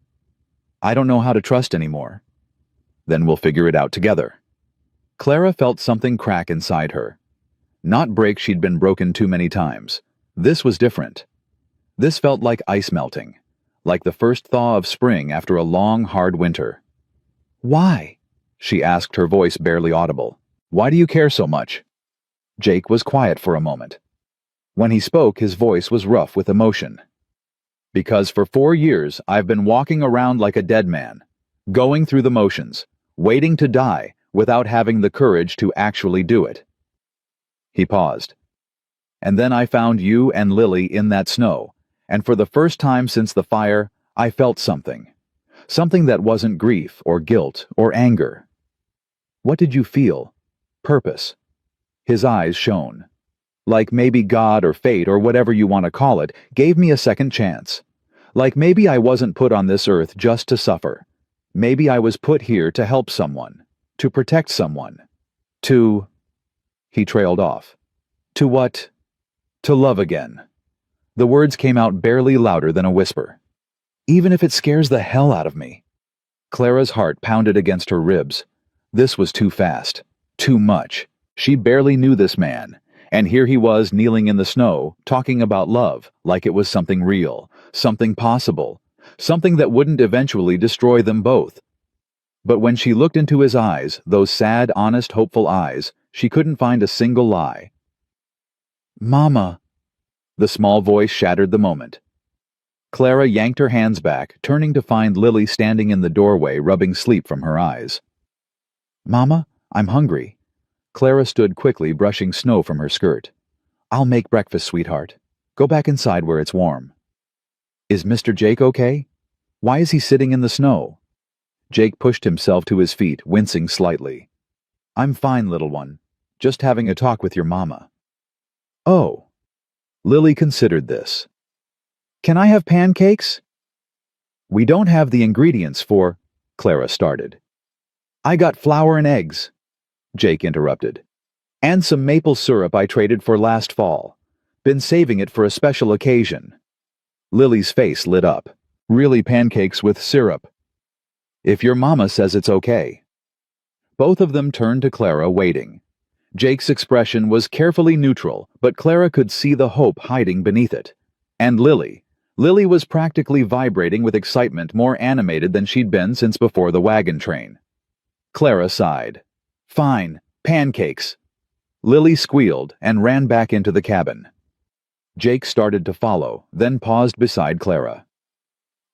I don't know how to trust anymore. Then we'll figure it out together." Clara felt something crack inside her. Not break, she'd been broken too many times. This was different. This felt like ice melting, like the first thaw of spring after a long, hard winter. "Why?" she asked, her voice barely audible. "Why do you care so much?" Jake was quiet for a moment. When he spoke, his voice was rough with emotion. "Because for 4 years I've been walking around like a dead man, going through the motions, waiting to die without having the courage to actually do it." He paused. "And then I found you and Lily in that snow, and for the first time since the fire, I felt something. Something that wasn't grief or guilt or anger." "What did you feel?" "Purpose." His eyes shone. "Like maybe God or fate or whatever you want to call it gave me a second chance. Like maybe I wasn't put on this earth just to suffer. Maybe I was put here to help someone, to protect someone, to..." He trailed off. "To what?" "To love again. The words came out barely louder than a whisper. Even if it scares the hell out of me. Clara's heart pounded against her ribs. This was too fast. Too much. She barely knew this man, and here he was kneeling in the snow, talking about love like it was something real, something possible, something that wouldn't eventually destroy them both. But when she looked into his eyes, those sad, honest, hopeful eyes, she couldn't find a single lie. "Mama." The small voice shattered the moment. Clara yanked her hands back, turning to find Lily standing in the doorway, rubbing sleep from her eyes. "Mama, I'm hungry." Clara stood quickly, brushing snow from her skirt. "I'll make breakfast, sweetheart. Go back inside where it's warm." "Is Mr. Jake okay? Why is he sitting in the snow?" Jake pushed himself to his feet, wincing slightly. "I'm fine, little one. Just having a talk with your mama." "Oh." Lily considered this. "Can I have pancakes?" "We don't have the ingredients for—" Clara started. "I got flour and eggs," Jake interrupted. "And some maple syrup I traded for last fall. Been saving it for a special occasion." Lily's face lit up. "Really pancakes with syrup?" "If your mama says it's okay." Both of them turned to Clara, waiting. Jake's expression was carefully neutral, but Clara could see the hope hiding beneath it. And Lily was practically vibrating with excitement, more animated than she'd been since before the wagon train. Clara sighed. "Fine, pancakes." Lily squealed and ran back into the cabin. Jake started to follow, then paused beside Clara.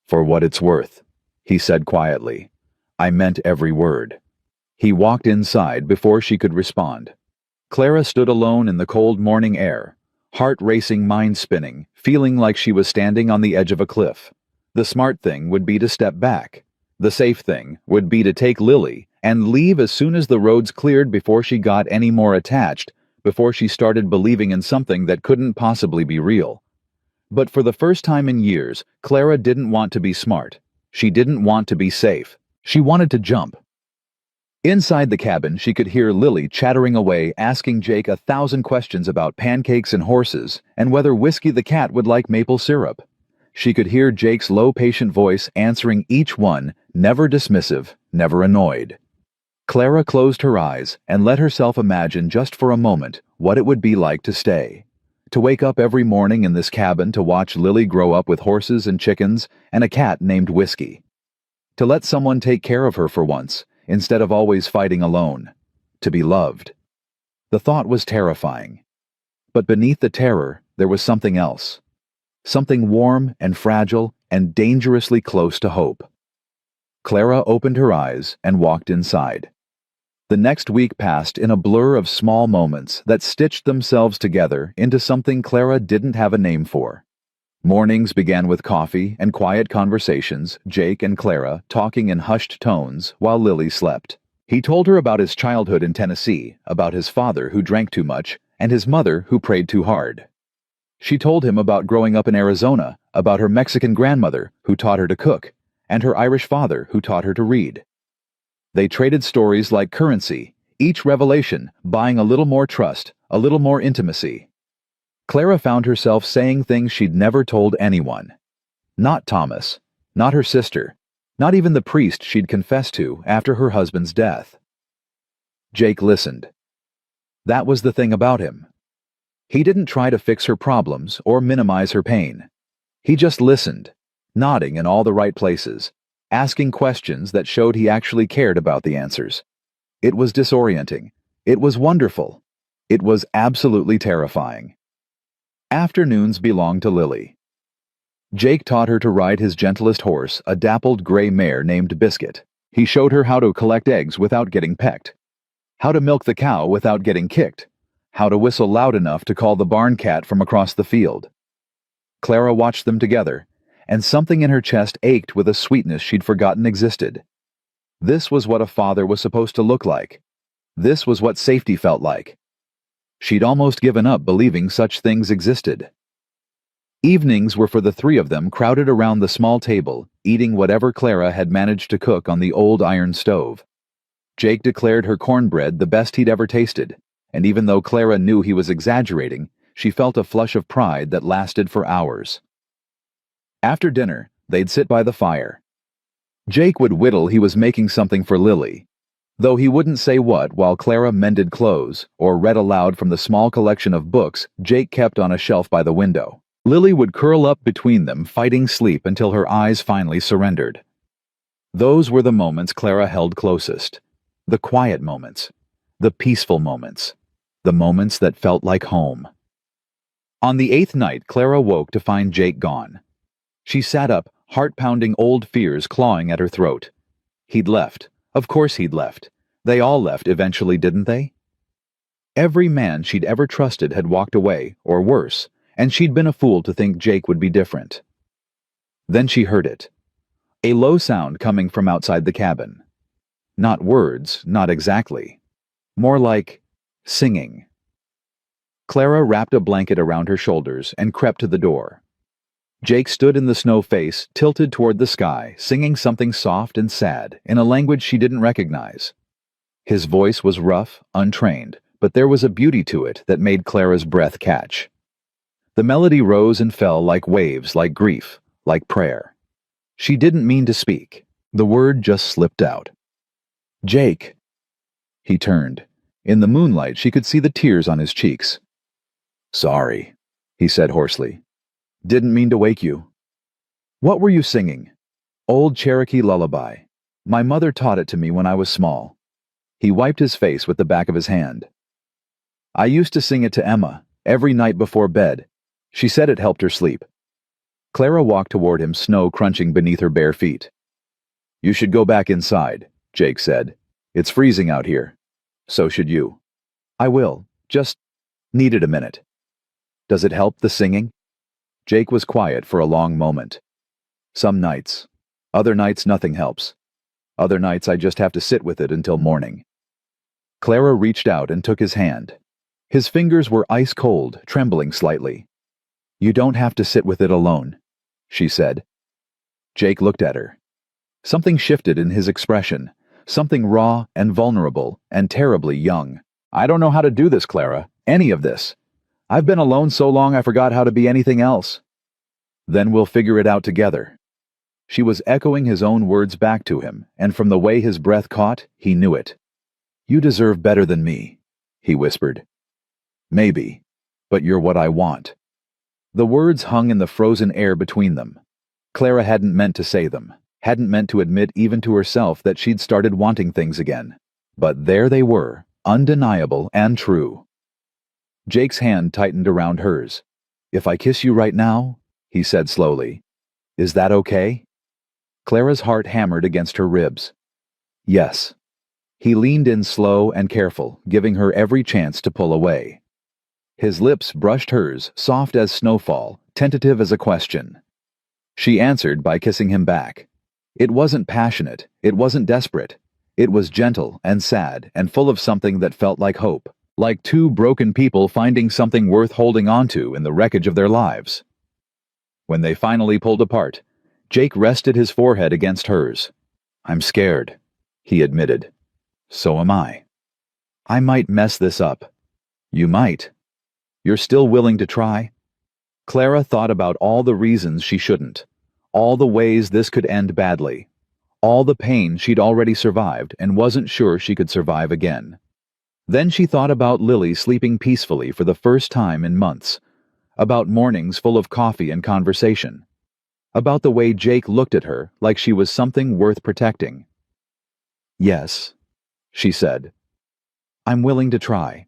"For what it's worth," he said quietly. "I meant every word." He walked inside before she could respond. Clara stood alone in the cold morning air, heart racing, mind spinning, feeling like she was standing on the edge of a cliff. The smart thing would be to step back. The safe thing would be to take Lily and leave as soon as the roads cleared, before she got any more attached, before she started believing in something that couldn't possibly be real. But for the first time in years, Clara didn't want to be smart. She didn't want to be safe. She wanted to jump. Inside the cabin, she could hear Lily chattering away, asking Jake 1,000 questions about pancakes and horses, and whether Whiskey the cat would like maple syrup. She could hear Jake's low, patient voice answering each one, never dismissive, never annoyed. Clara closed her eyes and let herself imagine just for a moment what it would be like to stay. To wake up every morning in this cabin to watch Lily grow up with horses and chickens and a cat named Whiskey. To let someone take care of her for once, instead of always fighting alone. To be loved. The thought was terrifying. But beneath the terror, there was something else. Something warm and fragile and dangerously close to hope. Clara opened her eyes and walked inside. The next week passed in a blur of small moments that stitched themselves together into something Clara didn't have a name for. Mornings began with coffee and quiet conversations, Jake and Clara talking in hushed tones while Lily slept. He told her about his childhood in Tennessee, about his father who drank too much, and his mother who prayed too hard. She told him about growing up in Arizona, about her Mexican grandmother who taught her to cook, and her Irish father who taught her to read. They traded stories like currency, each revelation buying a little more trust, a little more intimacy. Clara found herself saying things she'd never told anyone. Not Thomas, not her sister, not even the priest she'd confessed to after her husband's death. Jake listened. That was the thing about him. He didn't try to fix her problems or minimize her pain. He just listened, nodding in all the right places, asking questions that showed he actually cared about the answers. It was disorienting. It was wonderful. It was absolutely terrifying. Afternoons belonged to Lily. Jake taught her to ride his gentlest horse, a dappled gray mare named Biscuit. He showed her how to collect eggs without getting pecked, how to milk the cow without getting kicked, how to whistle loud enough to call the barn cat from across the field. Clara watched them together, and something in her chest ached with a sweetness she'd forgotten existed. This was what a father was supposed to look like. This was what safety felt like. She'd almost given up believing such things existed. Evenings were for the three of them crowded around the small table, eating whatever Clara had managed to cook on the old iron stove. Jake declared her cornbread the best he'd ever tasted, and even though Clara knew he was exaggerating, she felt a flush of pride that lasted for hours. After dinner, they'd sit by the fire. Jake would whittle he was making something for Lily, though he wouldn't say what while Clara mended clothes or read aloud from the small collection of books Jake kept on a shelf by the window. Lily would curl up between them, fighting sleep until her eyes finally surrendered. Those were the moments Clara held closest. The quiet moments. The peaceful moments. The moments that felt like home. On the 8th night, Clara woke to find Jake gone. She sat up, heart-pounding old fears clawing at her throat. He'd left. Of course he'd left. They all left eventually, didn't they? Every man she'd ever trusted had walked away, or worse, and she'd been a fool to think Jake would be different. Then she heard it. A low sound coming from outside the cabin. Not words, not exactly. More like singing. Clara wrapped a blanket around her shoulders and crept to the door. Jake stood in the snow face, tilted toward the sky, singing something soft and sad in a language she didn't recognize. His voice was rough, untrained, but there was a beauty to it that made Clara's breath catch. The melody rose and fell like waves, like grief, like prayer. She didn't mean to speak. The word just slipped out. Jake. He turned. In the moonlight, she could see the tears on his cheeks. Sorry, he said hoarsely. Didn't mean to wake you. What were you singing? Old Cherokee lullaby. My mother taught it to me when I was small. He wiped his face with the back of his hand. I used to sing it to Emma, every night before bed. She said it helped her sleep. Clara walked toward him, snow crunching beneath her bare feet. You should go back inside, Jake said. It's freezing out here. So should you. I will. Just needed a minute. Does it help, the singing? Jake was quiet for a long moment. Some nights. Other nights nothing helps. Other nights I just have to sit with it until morning. Clara reached out and took his hand. His fingers were ice cold, trembling slightly. You don't have to sit with it alone, she said. Jake looked at her. Something shifted in his expression, something raw and vulnerable and terribly young. I don't know how to do this, Clara, any of this. I've been alone so long I forgot how to be anything else. Then we'll figure it out together. She was echoing his own words back to him, and from the way his breath caught, he knew it. You deserve better than me, he whispered. Maybe, but you're what I want. The words hung in the frozen air between them. Clara hadn't meant to say them, hadn't meant to admit even to herself that she'd started wanting things again. But there they were, undeniable and true. Jake's hand tightened around hers. If I kiss you right now, he said slowly, is that okay? Clara's heart hammered against her ribs. Yes. He leaned in slow and careful, giving her every chance to pull away. His lips brushed hers, soft as snowfall, tentative as a question. She answered by kissing him back. It wasn't passionate, it wasn't desperate. It was gentle and sad and full of something that felt like hope, like two broken people finding something worth holding onto in the wreckage of their lives. When they finally pulled apart, Jake rested his forehead against hers. I'm scared, he admitted. So am I. I might mess this up. You might. You're still willing to try? Clara thought about all the reasons she shouldn't, all the ways this could end badly, all the pain she'd already survived and wasn't sure she could survive again. Then she thought about Lily sleeping peacefully for the first time in months, about mornings full of coffee and conversation, about the way Jake looked at her like she was something worth protecting. Yes, she said. I'm willing to try.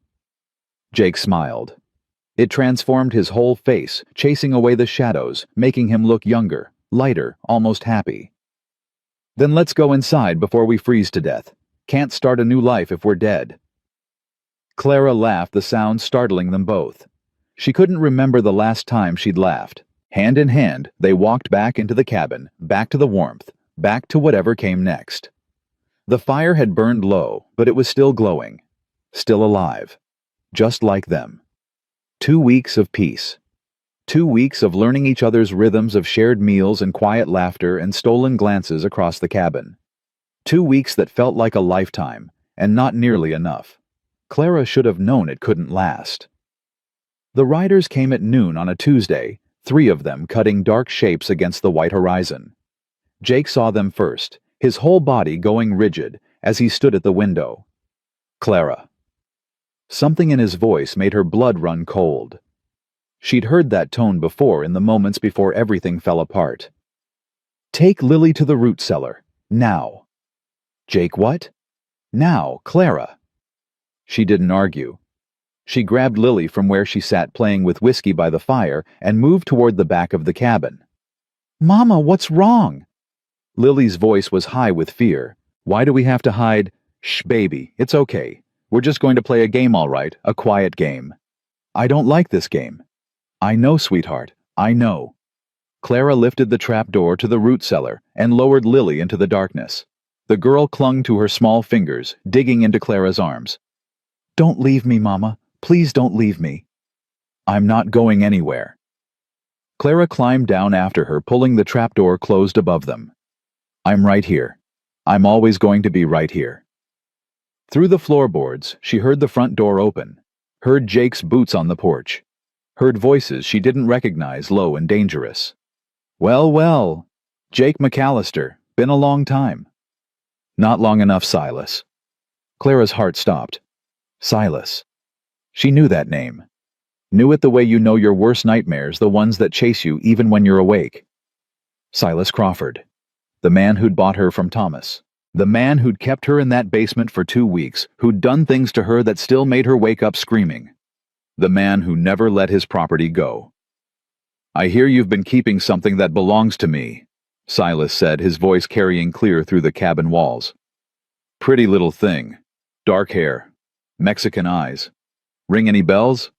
Jake smiled. It transformed his whole face, chasing away the shadows, making him look younger, lighter, almost happy. Then let's go inside before we freeze to death. Can't start a new life if we're dead. Clara laughed, the sound startling them both. She couldn't remember the last time she'd laughed. Hand in hand, they walked back into the cabin, back to the warmth, back to whatever came next. The fire had burned low, but it was still glowing, still alive, just like them. 2 weeks of peace. 2 weeks of learning each other's rhythms of shared meals and quiet laughter and stolen glances across the cabin. 2 weeks that felt like a lifetime, and not nearly enough. Clara should have known it couldn't last. The riders came at noon on a Tuesday, 3 of them cutting dark shapes against the white horizon. Jake saw them first, his whole body going rigid as he stood at the window. Clara. Something in his voice made her blood run cold. She'd heard that tone before in the moments before everything fell apart. Take Lily to the root cellar, now. Jake, what? Now, Clara. She didn't argue. She grabbed Lily from where she sat playing with whiskey by the fire and moved toward the back of the cabin. Mama, what's wrong? Lily's voice was high with fear. Why do we have to hide? Shh, baby, it's okay. We're just going to play a game, all right, a quiet game. I don't like this game. I know, sweetheart, I know. Clara lifted the trap door to the root cellar and lowered Lily into the darkness. The girl clung to her small fingers, digging into Clara's arms. Don't leave me, Mama. Please don't leave me. I'm not going anywhere. Clara climbed down after her, pulling the trapdoor closed above them. I'm right here. I'm always going to be right here. Through the floorboards, she heard the front door open, heard Jake's boots on the porch, heard voices she didn't recognize, low and dangerous. Well, well, Jake McAllister, been a long time. Not long enough, Silas. Clara's heart stopped. Silas. She knew that name. Knew it the way you know your worst nightmares, the ones that chase you even when you're awake. Silas Crawford. The man who'd bought her from Thomas. The man who'd kept her in that basement for 2 weeks, who'd done things to her that still made her wake up screaming. The man who never let his property go. I hear you've been keeping something that belongs to me, Silas said, his voice carrying clear through the cabin walls. Pretty little thing. Dark hair. Mexican eyes. Ring any bells?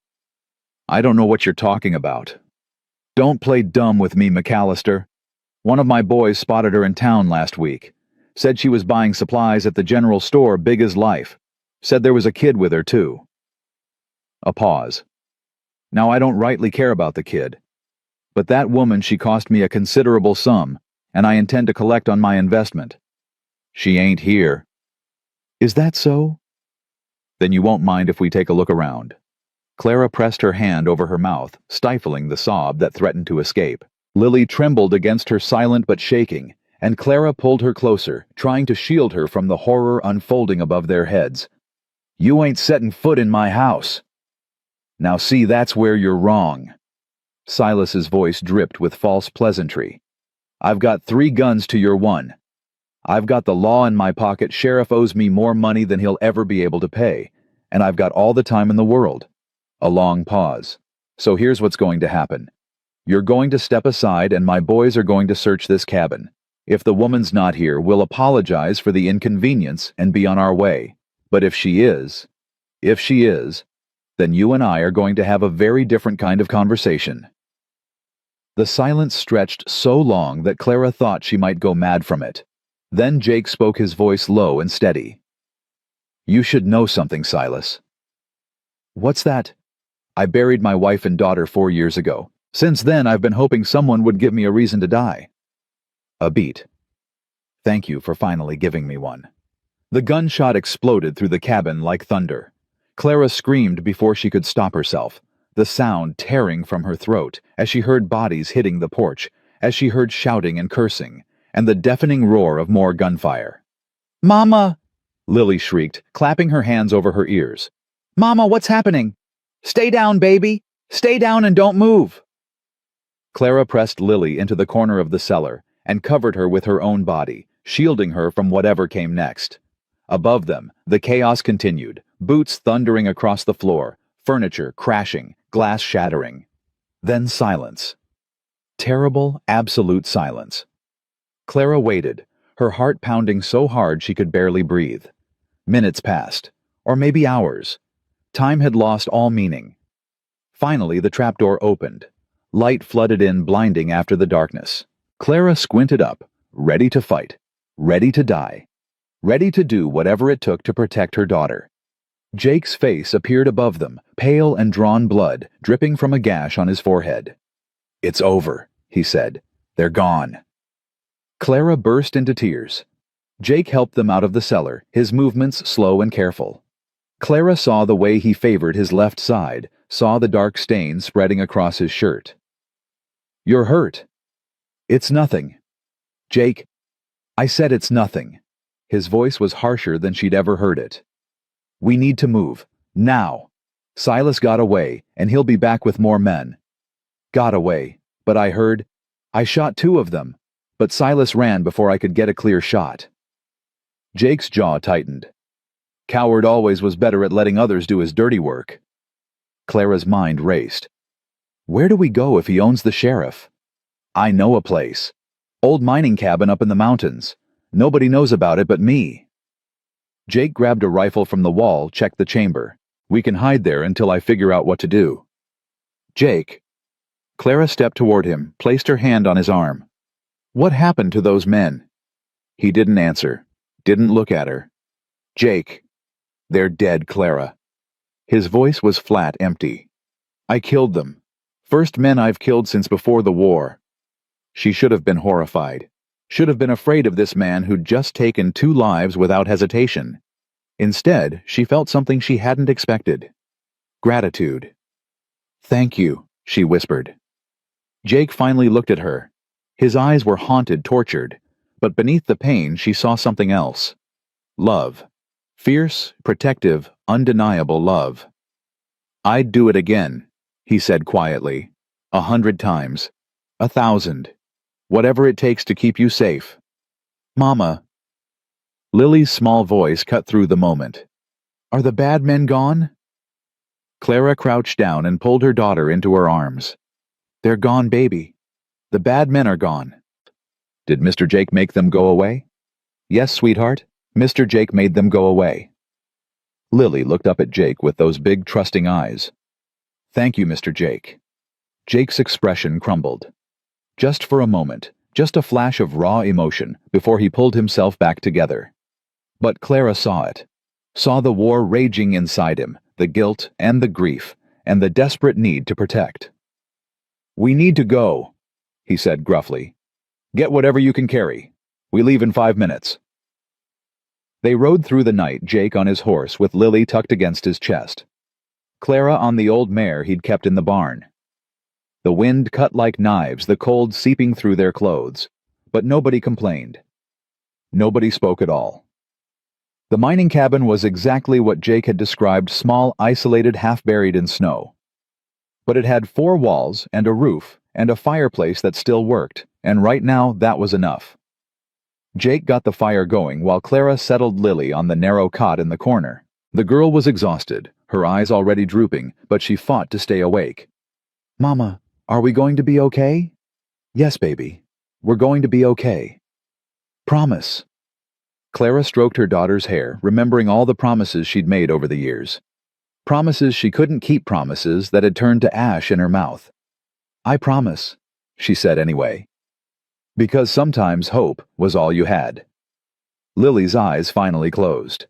I don't know what you're talking about. Don't play dumb with me, McAllister. One of my boys spotted her in town last week. Said she was buying supplies at the general store big as life. Said there was a kid with her, too. A pause. Now, I don't rightly care about the kid. But that woman, she cost me a considerable sum, and I intend to collect on my investment. She ain't here. Is that so? Then you won't mind if we take a look around. Clara pressed her hand over her mouth, stifling the sob that threatened to escape. Lily trembled against her, silent but shaking, and Clara pulled her closer, trying to shield her from the horror unfolding above their heads. You ain't setting foot in my house. Now see, that's where you're wrong. Silas's voice dripped with false pleasantry. I've got 3 guns to your 1. I've got the law in my pocket. Sheriff owes me more money than he'll ever be able to pay, and I've got all the time in the world. A long pause. So here's what's going to happen. You're going to step aside and my boys are going to search this cabin. If the woman's not here, we'll apologize for the inconvenience and be on our way. But if she is, then you and I are going to have a very different kind of conversation. The silence stretched so long that Clara thought she might go mad from it. Then Jake spoke, his voice low and steady. You should know something, Silas. What's that? I buried my wife and daughter 4 years ago. Since then, I've been hoping someone would give me a reason to die. A beat. Thank you for finally giving me one. The gunshot exploded through the cabin like thunder. Clara screamed before she could stop herself, the sound tearing from her throat as she heard bodies hitting the porch, as she heard shouting and cursing, and the deafening roar of more gunfire. Mama! Lily shrieked, clapping her hands over her ears. Mama, what's happening? Stay down, baby! Stay down and don't move! Clara pressed Lily into the corner of the cellar and covered her with her own body, shielding her from whatever came next. Above them, the chaos continued, boots thundering across the floor, furniture crashing, glass shattering. Then silence. Terrible, absolute silence. Clara waited, her heart pounding so hard she could barely breathe. Minutes passed, or maybe hours. Time had lost all meaning. Finally, the trapdoor opened. Light flooded in, blinding after the darkness. Clara squinted up, ready to fight, ready to die, ready to do whatever it took to protect her daughter. Jake's face appeared above them, pale and drawn blood dripping from a gash on his forehead. It's over, he said. They're gone. Clara burst into tears. Jake helped them out of the cellar, his movements slow and careful. Clara saw the way he favored his left side, saw the dark stain spreading across his shirt. "You're hurt." "It's nothing." "Jake, I said it's nothing." His voice was harsher than she'd ever heard it. "We need to move. Now. Silas got away, and he'll be back with more men." "Got away, but I shot 2 of them, but Silas ran before I could get a clear shot." Jake's jaw tightened. Coward always was better at letting others do his dirty work. Clara's mind raced. "Where do we go if he owns the sheriff?" "I know a place. Old mining cabin up in the mountains. Nobody knows about it but me." Jake grabbed a rifle from the wall, checked the chamber. "We can hide there until I figure out what to do." "Jake." Clara stepped toward him, placed her hand on his arm. "What happened to those men?" He didn't answer, didn't look at her. "Jake." "They're dead, Clara." His voice was flat, empty. "I killed them. First men I've killed since before the war." She should have been horrified. Should have been afraid of this man who'd just taken 2 lives without hesitation. Instead, she felt something she hadn't expected. Gratitude. "Thank you," she whispered. Jake finally looked at her. His eyes were haunted, tortured, but beneath the pain she saw something else. Love. Fierce, protective, undeniable love. "I'd do it again," he said quietly. 100 times. 1,000. Whatever it takes to keep you safe. "Mama." Lily's small voice cut through the moment. "Are the bad men gone?" Clara crouched down and pulled her daughter into her arms. "They're gone, baby. The bad men are gone." "Did Mr. Jake make them go away?" "Yes, sweetheart. Mr. Jake made them go away." Lily looked up at Jake with those big, trusting eyes. "Thank you, Mr. Jake." Jake's expression crumbled. Just for a moment, just a flash of raw emotion before he pulled himself back together. But Clara saw it. Saw the war raging inside him, the guilt and the grief, and the desperate need to protect. "We need to go," he said gruffly. "Get whatever you can carry. We leave in 5 minutes." They rode through the night, Jake on his horse with Lily tucked against his chest. Clara on the old mare he'd kept in the barn. The wind cut like knives, the cold seeping through their clothes, but nobody complained. Nobody spoke at all. The mining cabin was exactly what Jake had described, small, isolated, half buried in snow. But it had 4 walls and a roof and a fireplace that still worked, and right now that was enough. Jake got the fire going while Clara settled Lily on the narrow cot in the corner. The girl was exhausted, her eyes already drooping, but she fought to stay awake. "Mama, are we going to be okay?" "Yes, baby. We're going to be okay." "Promise." Clara stroked her daughter's hair, remembering all the promises she'd made over the years. Promises she couldn't keep, promises that had turned to ash in her mouth. "I promise," she said anyway. Because sometimes hope was all you had. Lily's eyes finally closed.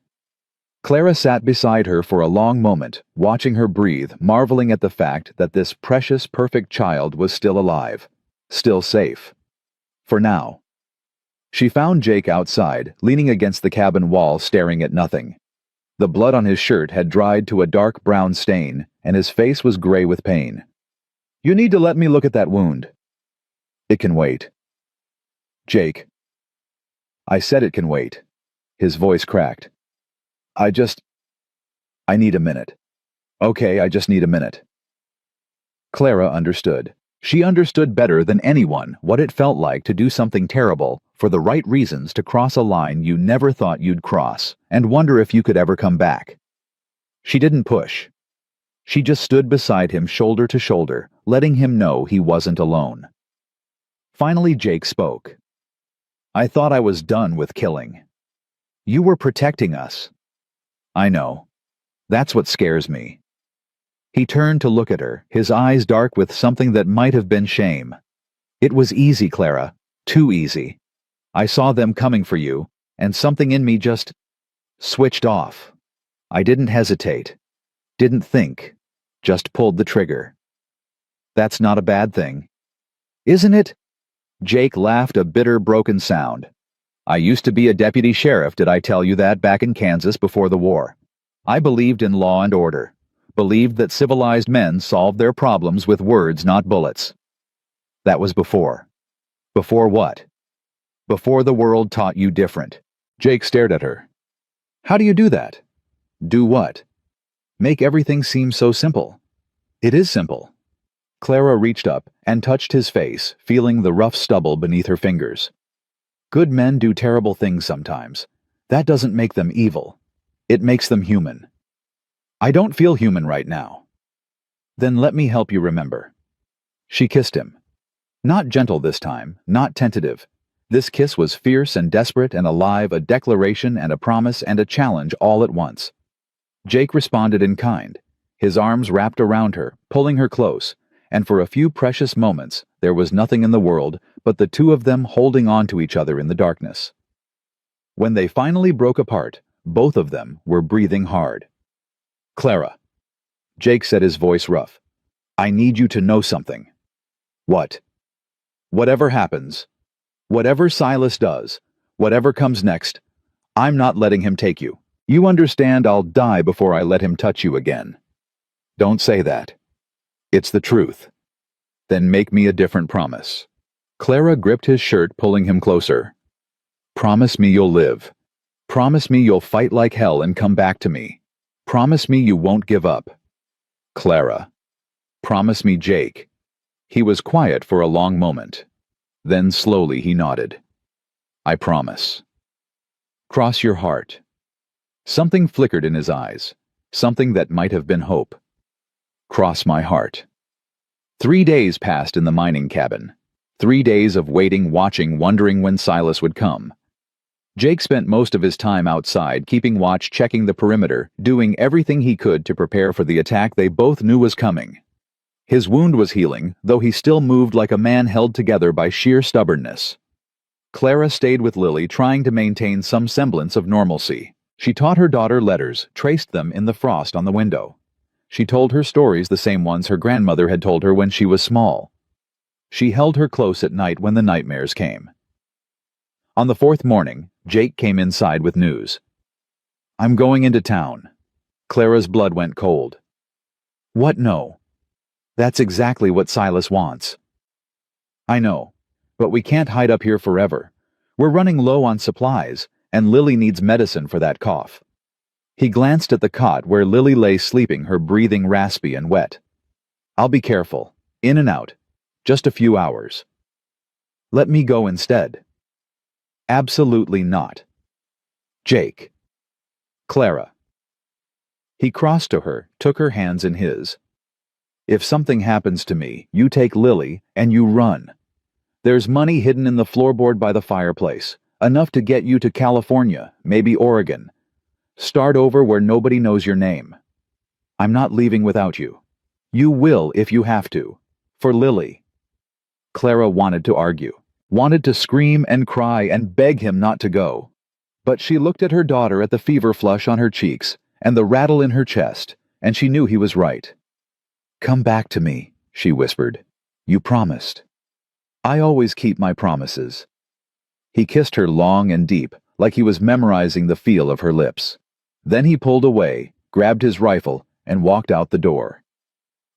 Clara sat beside her for a long moment, watching her breathe, marveling at the fact that this precious, perfect child was still alive, still safe. For now. She found Jake outside, leaning against the cabin wall, staring at nothing. The blood on his shirt had dried to a dark brown stain, and his face was gray with pain. "You need to let me look at that wound." "It can wait." "Jake." "I said it can wait." His voice cracked. I need a minute." "Okay, I just need a minute." Clara understood. She understood better than anyone what it felt like to do something terrible for the right reasons, to cross a line you never thought you'd cross, and wonder if you could ever come back. She didn't push. She just stood beside him, shoulder to shoulder, letting him know he wasn't alone. Finally, Jake spoke. "I thought I was done with killing. You were protecting us." "I know. That's what scares me." He turned to look at her, his eyes dark with something that might have been shame. "It was easy, Clara. Too easy. I saw them coming for you, and something in me just switched off. I didn't hesitate. Didn't think. Just pulled the trigger." "That's not a bad thing." "Isn't it?" Jake laughed, a bitter, broken sound. "I used to be a deputy sheriff, did I tell you that, back in Kansas before the war? I believed in law and order, believed that civilized men solved their problems with words, not bullets. That was before. Before what? Before the world taught you different. Jake stared at her. How do you do that? Do what? Make everything seem so simple. It is simple. Clara reached up and touched his face, feeling the rough stubble beneath her fingers. Good men do terrible things sometimes. That doesn't make them evil. It makes them human. I don't feel human right now. Then let me help you remember. She kissed him. Not gentle this time, not tentative. This kiss was fierce and desperate and alive, a declaration and a promise and a challenge all at once. Jake responded in kind. His arms wrapped around her, pulling her close, and for a few precious moments there was nothing in the world but the two of them holding on to each other in the darkness. When they finally broke apart, both of them were breathing hard. Clara. Jake said, his voice rough. I need you to know something. What? Whatever happens, whatever Silas does, whatever comes next, I'm not letting him take you. You understand I'll die before I let him touch you again. Don't say that. It's the truth. Then make me a different promise. Clara gripped his shirt, pulling him closer. Promise me you'll live. Promise me you'll fight like hell and come back to me. Promise me you won't give up. Clara. Promise me, Jake. He was quiet for a long moment. Then slowly he nodded. I promise. Cross your heart. Something flickered in his eyes, something that might have been hope. Cross my heart. 3 days passed in the mining cabin. 3 days of waiting, watching, wondering when Silas would come. Jake spent most of his time outside, keeping watch, checking the perimeter, doing everything he could to prepare for the attack they both knew was coming. His wound was healing, though he still moved like a man held together by sheer stubbornness. Clara stayed with Lily, trying to maintain some semblance of normalcy. She taught her daughter letters, traced them in the frost on the window. She told her stories, the same ones her grandmother had told her when she was small. She held her close at night when the nightmares came. On the 4th morning, Jake came inside with news. I'm going into town. Clara's blood went cold. What? No. That's exactly what Silas wants. I know, but we can't hide up here forever. We're running low on supplies, and Lily needs medicine for that cough. He glanced at the cot where Lily lay sleeping, her breathing raspy and wet. I'll be careful. In and out. Just a few hours. Let me go instead. Absolutely not. Jake. Clara. He crossed to her, took her hands in his. If something happens to me, you take Lily and you run. There's money hidden in the floorboard by the fireplace, enough to get you to California, maybe Oregon. Start over where nobody knows your name. I'm not leaving without you. You will if you have to. For Lily. Clara wanted to argue, wanted to scream and cry and beg him not to go. But she looked at her daughter, at the fever flush on her cheeks and the rattle in her chest, and she knew he was right. Come back to me, she whispered. You promised. I always keep my promises. He kissed her long and deep, like he was memorizing the feel of her lips. Then he pulled away, grabbed his rifle, and walked out the door.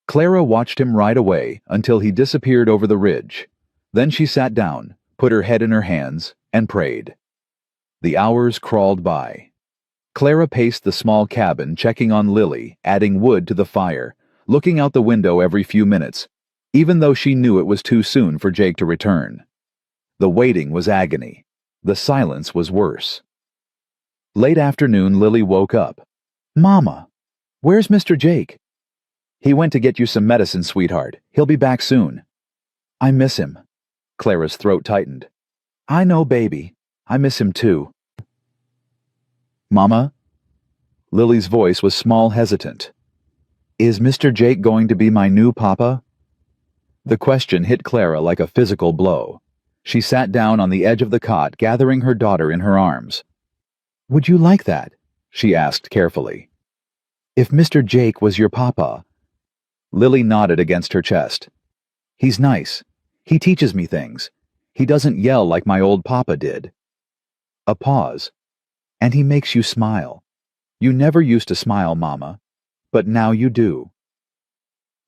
Clara watched him ride away until he disappeared over the ridge. Then she sat down, put her head in her hands, and prayed. The hours crawled by. Clara paced the small cabin, checking on Lily, adding wood to the fire, looking out the window every few minutes, even though she knew it was too soon for Jake to return. The waiting was agony. The silence was worse. Late afternoon, Lily woke up. Mama, where's Mr. Jake? He went to get you some medicine, sweetheart. He'll be back soon. I miss him. Clara's throat tightened. I know, baby. I miss him too. Mama? Lily's voice was small, hesitant. Is Mr. Jake going to be my new papa? The question hit Clara like a physical blow. She sat down on the edge of the cot, gathering her daughter in her arms. Would you like that? She asked carefully. If Mr. Jake was your papa. Lily nodded against her chest. He's nice. He teaches me things. He doesn't yell like my old papa did. A pause. And he makes you smile. You never used to smile, Mama, but now you do.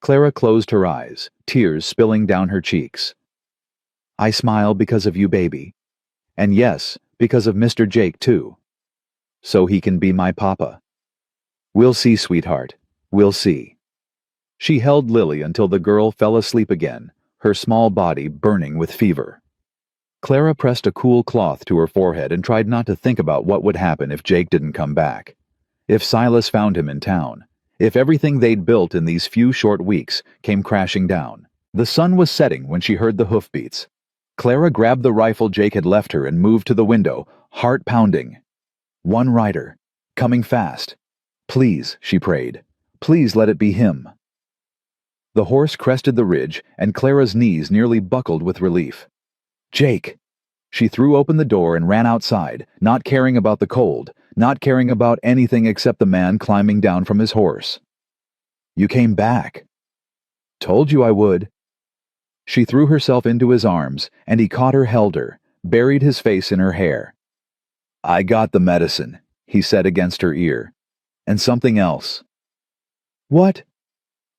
Clara closed her eyes, tears spilling down her cheeks. I smile because of you, baby. And yes, because of Mr. Jake, too. So he can be my papa. We'll see, sweetheart. We'll see. She held Lily until the girl fell asleep again, her small body burning with fever. Clara pressed a cool cloth to her forehead and tried not to think about what would happen if Jake didn't come back. If Silas found him in town. If everything they'd built in these few short weeks came crashing down. The sun was setting when she heard the hoofbeats. Clara grabbed the rifle Jake had left her and moved to the window, heart pounding. One rider. Coming fast. Please, she prayed. Please let it be him. The horse crested the ridge, and Clara's knees nearly buckled with relief. Jake! She threw open the door and ran outside, not caring about the cold, not caring about anything except the man climbing down from his horse. You came back. Told you I would. She threw herself into his arms, and he caught her, held her, buried his face in her hair. I got the medicine, he said against her ear. And something else. What?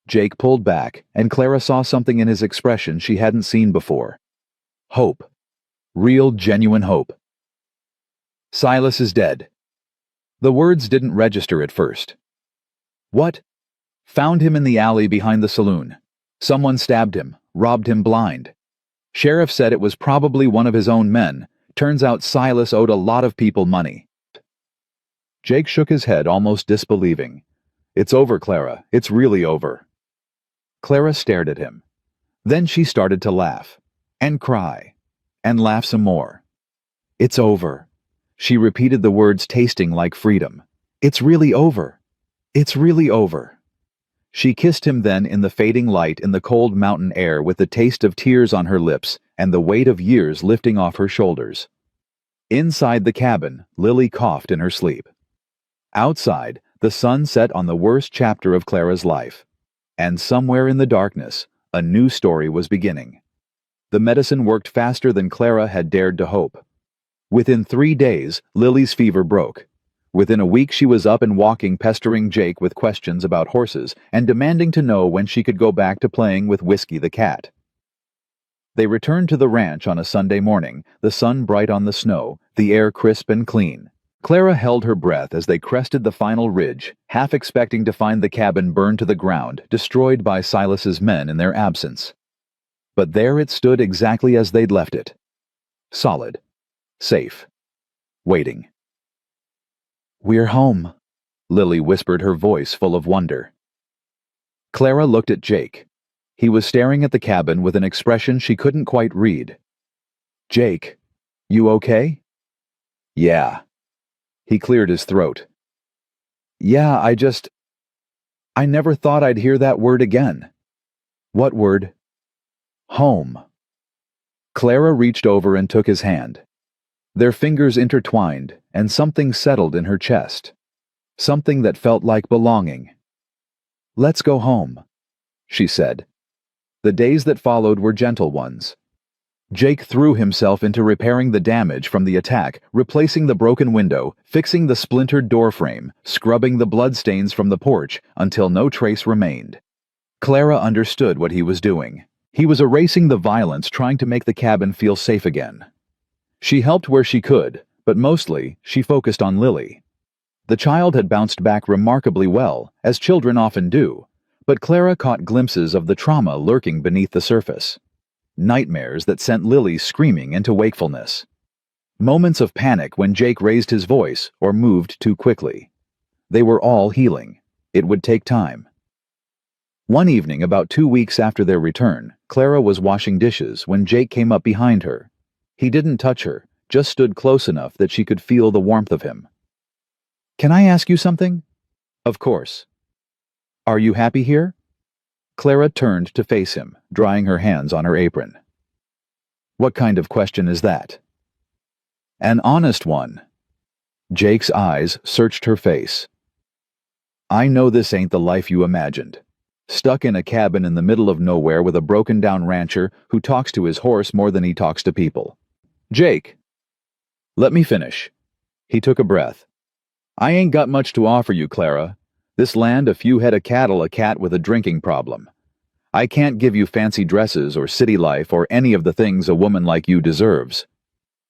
Jake pulled back, and Clara saw something in his expression she hadn't seen before. Hope. Real, genuine hope. Silas is dead. The words didn't register at first. What? Found him in the alley behind the saloon. Someone stabbed him, robbed him blind. Sheriff said it was probably one of his own men. Turns out Silas owed a lot of people money. Jake shook his head, almost disbelieving. It's over, Clara. It's really over. Clara stared at him. Then she started to laugh. And cry. And laugh some more. It's over. She repeated the words, tasting like freedom. It's really over. It's really over. She kissed him then in the fading light in the cold mountain air with the taste of tears on her lips and the weight of years lifting off her shoulders. Inside the cabin, Lily coughed in her sleep. Outside, the sun set on the worst chapter of Clara's life. And somewhere in the darkness, a new story was beginning. The medicine worked faster than Clara had dared to hope. Within 3 days, Lily's fever broke. Within a week she was up and walking, pestering Jake with questions about horses and demanding to know when she could go back to playing with Whiskey the cat. They returned to the ranch on a Sunday morning, the sun bright on the snow, the air crisp and clean. Clara held her breath as they crested the final ridge, half expecting to find the cabin burned to the ground, destroyed by Silas's men in their absence. But there it stood exactly as they'd left it. Solid. Safe. Waiting. We're home, Lily whispered, her voice full of wonder. Clara looked at Jake. He was staring at the cabin with an expression she couldn't quite read. Jake, you okay? Yeah. He cleared his throat. Yeah, I never thought I'd hear that word again. What word? Home. Clara reached over and took his hand. Their fingers intertwined, and something settled in her chest. Something that felt like belonging. Let's go home, she said. The days that followed were gentle ones. Jake threw himself into repairing the damage from the attack, replacing the broken window, fixing the splintered doorframe, scrubbing the bloodstains from the porch until no trace remained. Clara understood what he was doing. He was erasing the violence, trying to make the cabin feel safe again. She helped where she could, but mostly she focused on Lily. The child had bounced back remarkably well, as children often do, but Clara caught glimpses of the trauma lurking beneath the surface. Nightmares that sent Lily screaming into wakefulness. Moments of panic when Jake raised his voice or moved too quickly. They were all healing. It would take time. One evening, about 2 weeks after their return, Clara was washing dishes when Jake came up behind her. He didn't touch her, just stood close enough that she could feel the warmth of him. Can I ask you something? Of course. Are you happy here? Clara turned to face him, drying her hands on her apron. What kind of question is that? An honest one. Jake's eyes searched her face. I know this ain't the life you imagined. Stuck in a cabin in the middle of nowhere with a broken-down rancher who talks to his horse more than he talks to people. Jake! Let me finish. He took a breath. I ain't got much to offer you, Clara. This land, a few head of cattle, a cat with a drinking problem. I can't give you fancy dresses or city life or any of the things a woman like you deserves.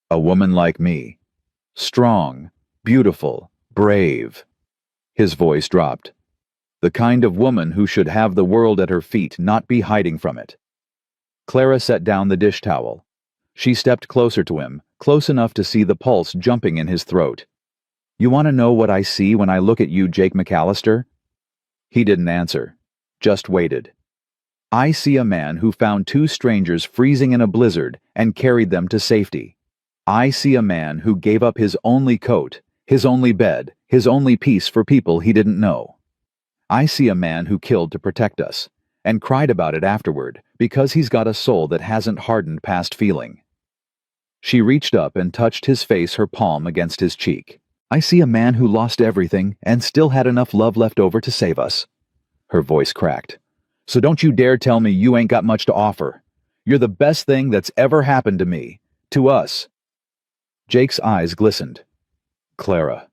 A woman like me. Strong, beautiful, brave. His voice dropped. The kind of woman who should have the world at her feet, not be hiding from it. Clara set down the dish towel. She stepped closer to him, close enough to see the pulse jumping in his throat. You want to know what I see when I look at you, Jake McAllister? He didn't answer, just waited. I see a man who found two strangers freezing in a blizzard and carried them to safety. I see a man who gave up his only coat, his only bed, his only peace for people he didn't know. I see a man who killed to protect us, and cried about it afterward because he's got a soul that hasn't hardened past feeling. She reached up and touched his face, her palm against his cheek. I see a man who lost everything and still had enough love left over to save us. Her voice cracked. So don't you dare tell me you ain't got much to offer. You're the best thing that's ever happened to me. To us. Jake's eyes glistened. Clara.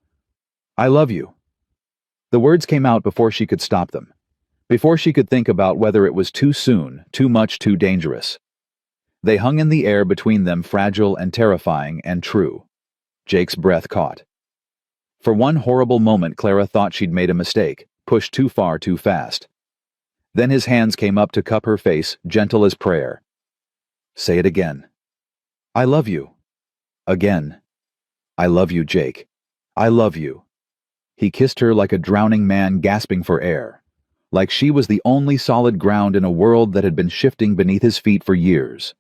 I love you. The words came out before she could stop them. Before she could think about whether it was too soon, too much, too dangerous. They hung in the air between them, fragile and terrifying and true. Jake's breath caught. For one horrible moment Clara thought she'd made a mistake, pushed too far too fast. Then his hands came up to cup her face, gentle as prayer. Say it again. I love you. Again. I love you, Jake. I love you. He kissed her like a drowning man gasping for air, like she was the only solid ground in a world that had been shifting beneath his feet for years.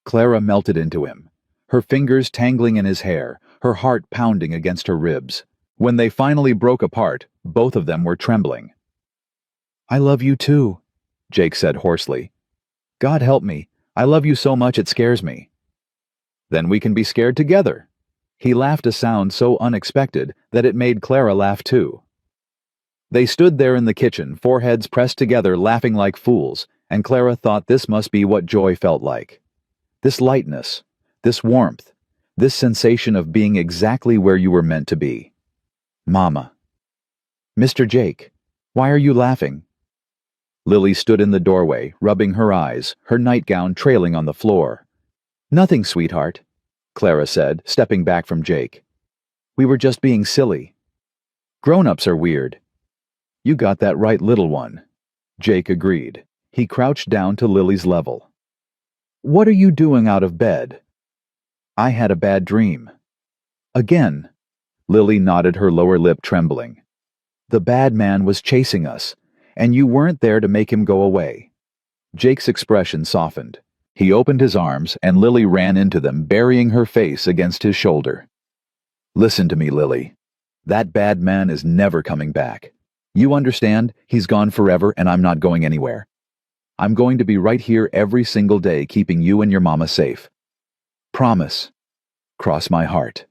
Clara melted into him, her fingers tangling in his hair, her heart pounding against her ribs. When they finally broke apart, both of them were trembling. I love you too, Jake said hoarsely. God help me, I love you so much it scares me. Then we can be scared together. He laughed, a sound so unexpected that it made Clara laugh too. They stood there in the kitchen, foreheads pressed together, laughing like fools, and Clara thought this must be what joy felt like. This lightness, this warmth, this sensation of being exactly where you were meant to be. Mama. Mr. Jake, why are you laughing? Lily stood in the doorway, rubbing her eyes, her nightgown trailing on the floor. Nothing, sweetheart, Clara said, stepping back from Jake. We were just being silly. Grown-ups are weird. You got that right, little one. Jake agreed. He crouched down to Lily's level. What are you doing out of bed? I had a bad dream. Again. Lily nodded, her lower lip trembling. The bad man was chasing us, and you weren't there to make him go away. Jake's expression softened. He opened his arms, and Lily ran into them, burying her face against his shoulder. Listen to me, Lily. That bad man is never coming back. You understand? He's gone forever, and I'm not going anywhere. I'm going to be right here every single day, keeping you and your mama safe. Promise. Cross my heart.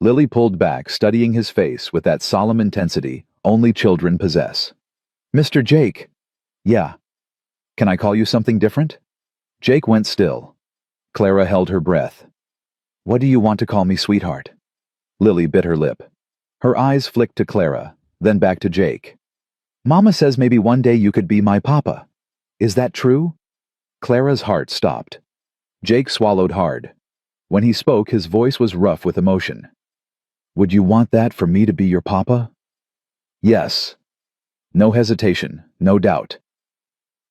Lily pulled back, studying his face with that solemn intensity only children possess. Mr. Jake. Yeah. Can I call you something different? Jake went still. Clara held her breath. What do you want to call me, sweetheart? Lily bit her lip. Her eyes flicked to Clara, then back to Jake. Mama says maybe one day you could be my papa. Is that true? Clara's heart stopped. Jake swallowed hard. When he spoke, his voice was rough with emotion. Would you want that, for me to be your papa? Yes. No hesitation, no doubt.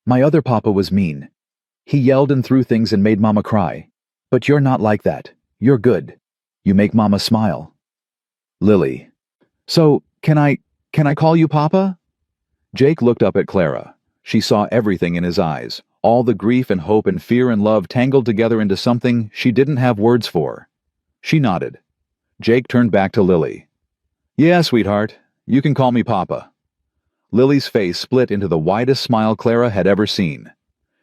My other papa was mean. He yelled and threw things and made Mama cry. But you're not like that. You're good. You make Mama smile. Lily. So, can I call you Papa? Jake looked up at Clara. She saw everything in his eyes, all the grief and hope and fear and love tangled together into something she didn't have words for. She nodded. Jake turned back to Lily. Yeah, sweetheart, you can call me Papa. Lily's face split into the widest smile Clara had ever seen.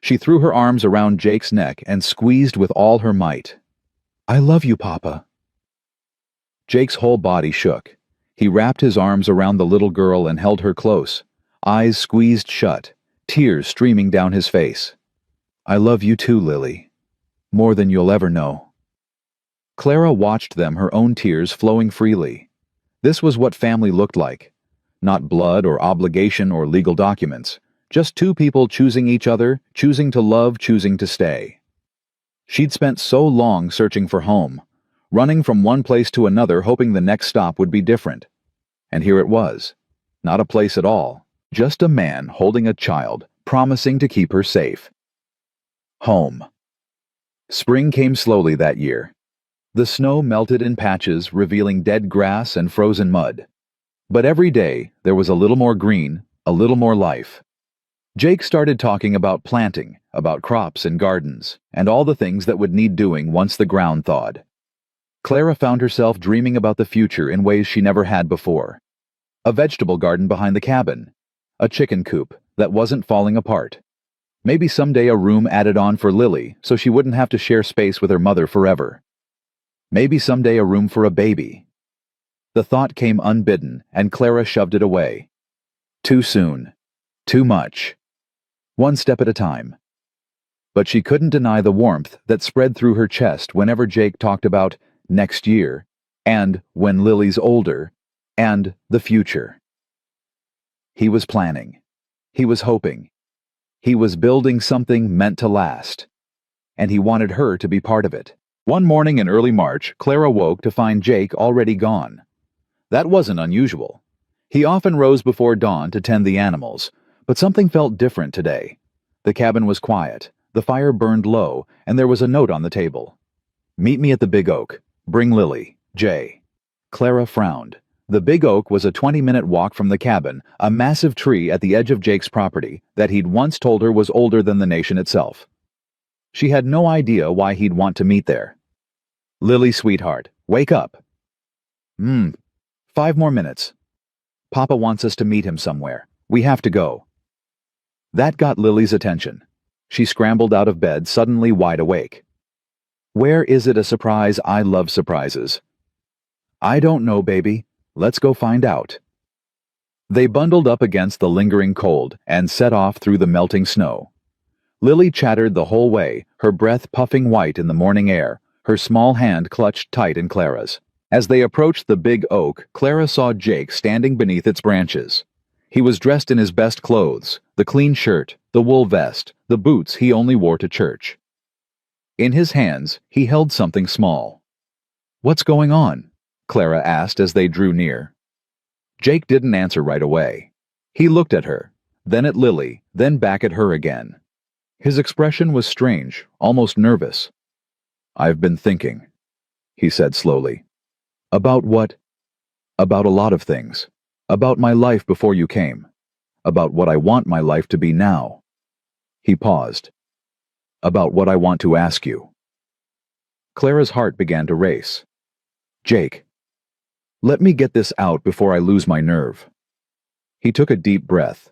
She threw her arms around Jake's neck and squeezed with all her might. I love you, Papa. Jake's whole body shook. He wrapped his arms around the little girl and held her close, eyes squeezed shut, tears streaming down his face. I love you too, Lily. More than you'll ever know. Clara watched them, her own tears flowing freely. This was what family looked like. Not blood or obligation or legal documents. Just two people choosing each other, choosing to love, choosing to stay. She'd spent so long searching for home, running from one place to another hoping the next stop would be different. And here it was. Not a place at all. Just a man holding a child, promising to keep her safe. Home. Spring came slowly that year. The snow melted in patches, revealing dead grass and frozen mud. But every day, there was a little more green, a little more life. Jake started talking about planting, about crops and gardens, and all the things that would need doing once the ground thawed. Clara found herself dreaming about the future in ways she never had before. A vegetable garden behind the cabin. A chicken coop that wasn't falling apart. Maybe someday a room added on for Lily so she wouldn't have to share space with her mother forever. Maybe someday a room for a baby. The thought came unbidden, and Clara shoved it away. Too soon. Too much. One step at a time. But she couldn't deny the warmth that spread through her chest whenever Jake talked about next year, and when Lily's older, and the future. He was planning. He was hoping. He was building something meant to last. And he wanted her to be part of it. One morning in early March, Clara woke to find Jake already gone. That wasn't unusual. He often rose before dawn to tend the animals, but something felt different today. The cabin was quiet, the fire burned low, and there was a note on the table. Meet me at the Big Oak. Bring Lily. Jay. Clara frowned. The Big Oak was a 20-minute walk from the cabin, a massive tree at the edge of Jake's property that he'd once told her was older than the nation itself. She had no idea why he'd want to meet there. Lily, sweetheart, wake up. 5 more minutes. Papa wants us to meet him somewhere. We have to go. That got Lily's attention. She scrambled out of bed, suddenly wide awake. Where is it a surprise? I love surprises. I don't know, baby. Let's go find out. They bundled up against the lingering cold and set off through the melting snow. Lily chattered the whole way, her breath puffing white in the morning air, her small hand clutched tight in Clara's. As they approached the Big Oak, Clara saw Jake standing beneath its branches. He was dressed in his best clothes, the clean shirt, the wool vest, the boots he only wore to church. In his hands, he held something small. What's going on? Clara asked as they drew near. Jake didn't answer right away. He looked at her, then at Lily, then back at her again. His expression was strange, almost nervous. I've been thinking, he said slowly. About what? About a lot of things. About my life before you came. About what I want my life to be now. He paused. About what I want to ask you. Clara's heart began to race. Jake, let me get this out before I lose my nerve. He took a deep breath.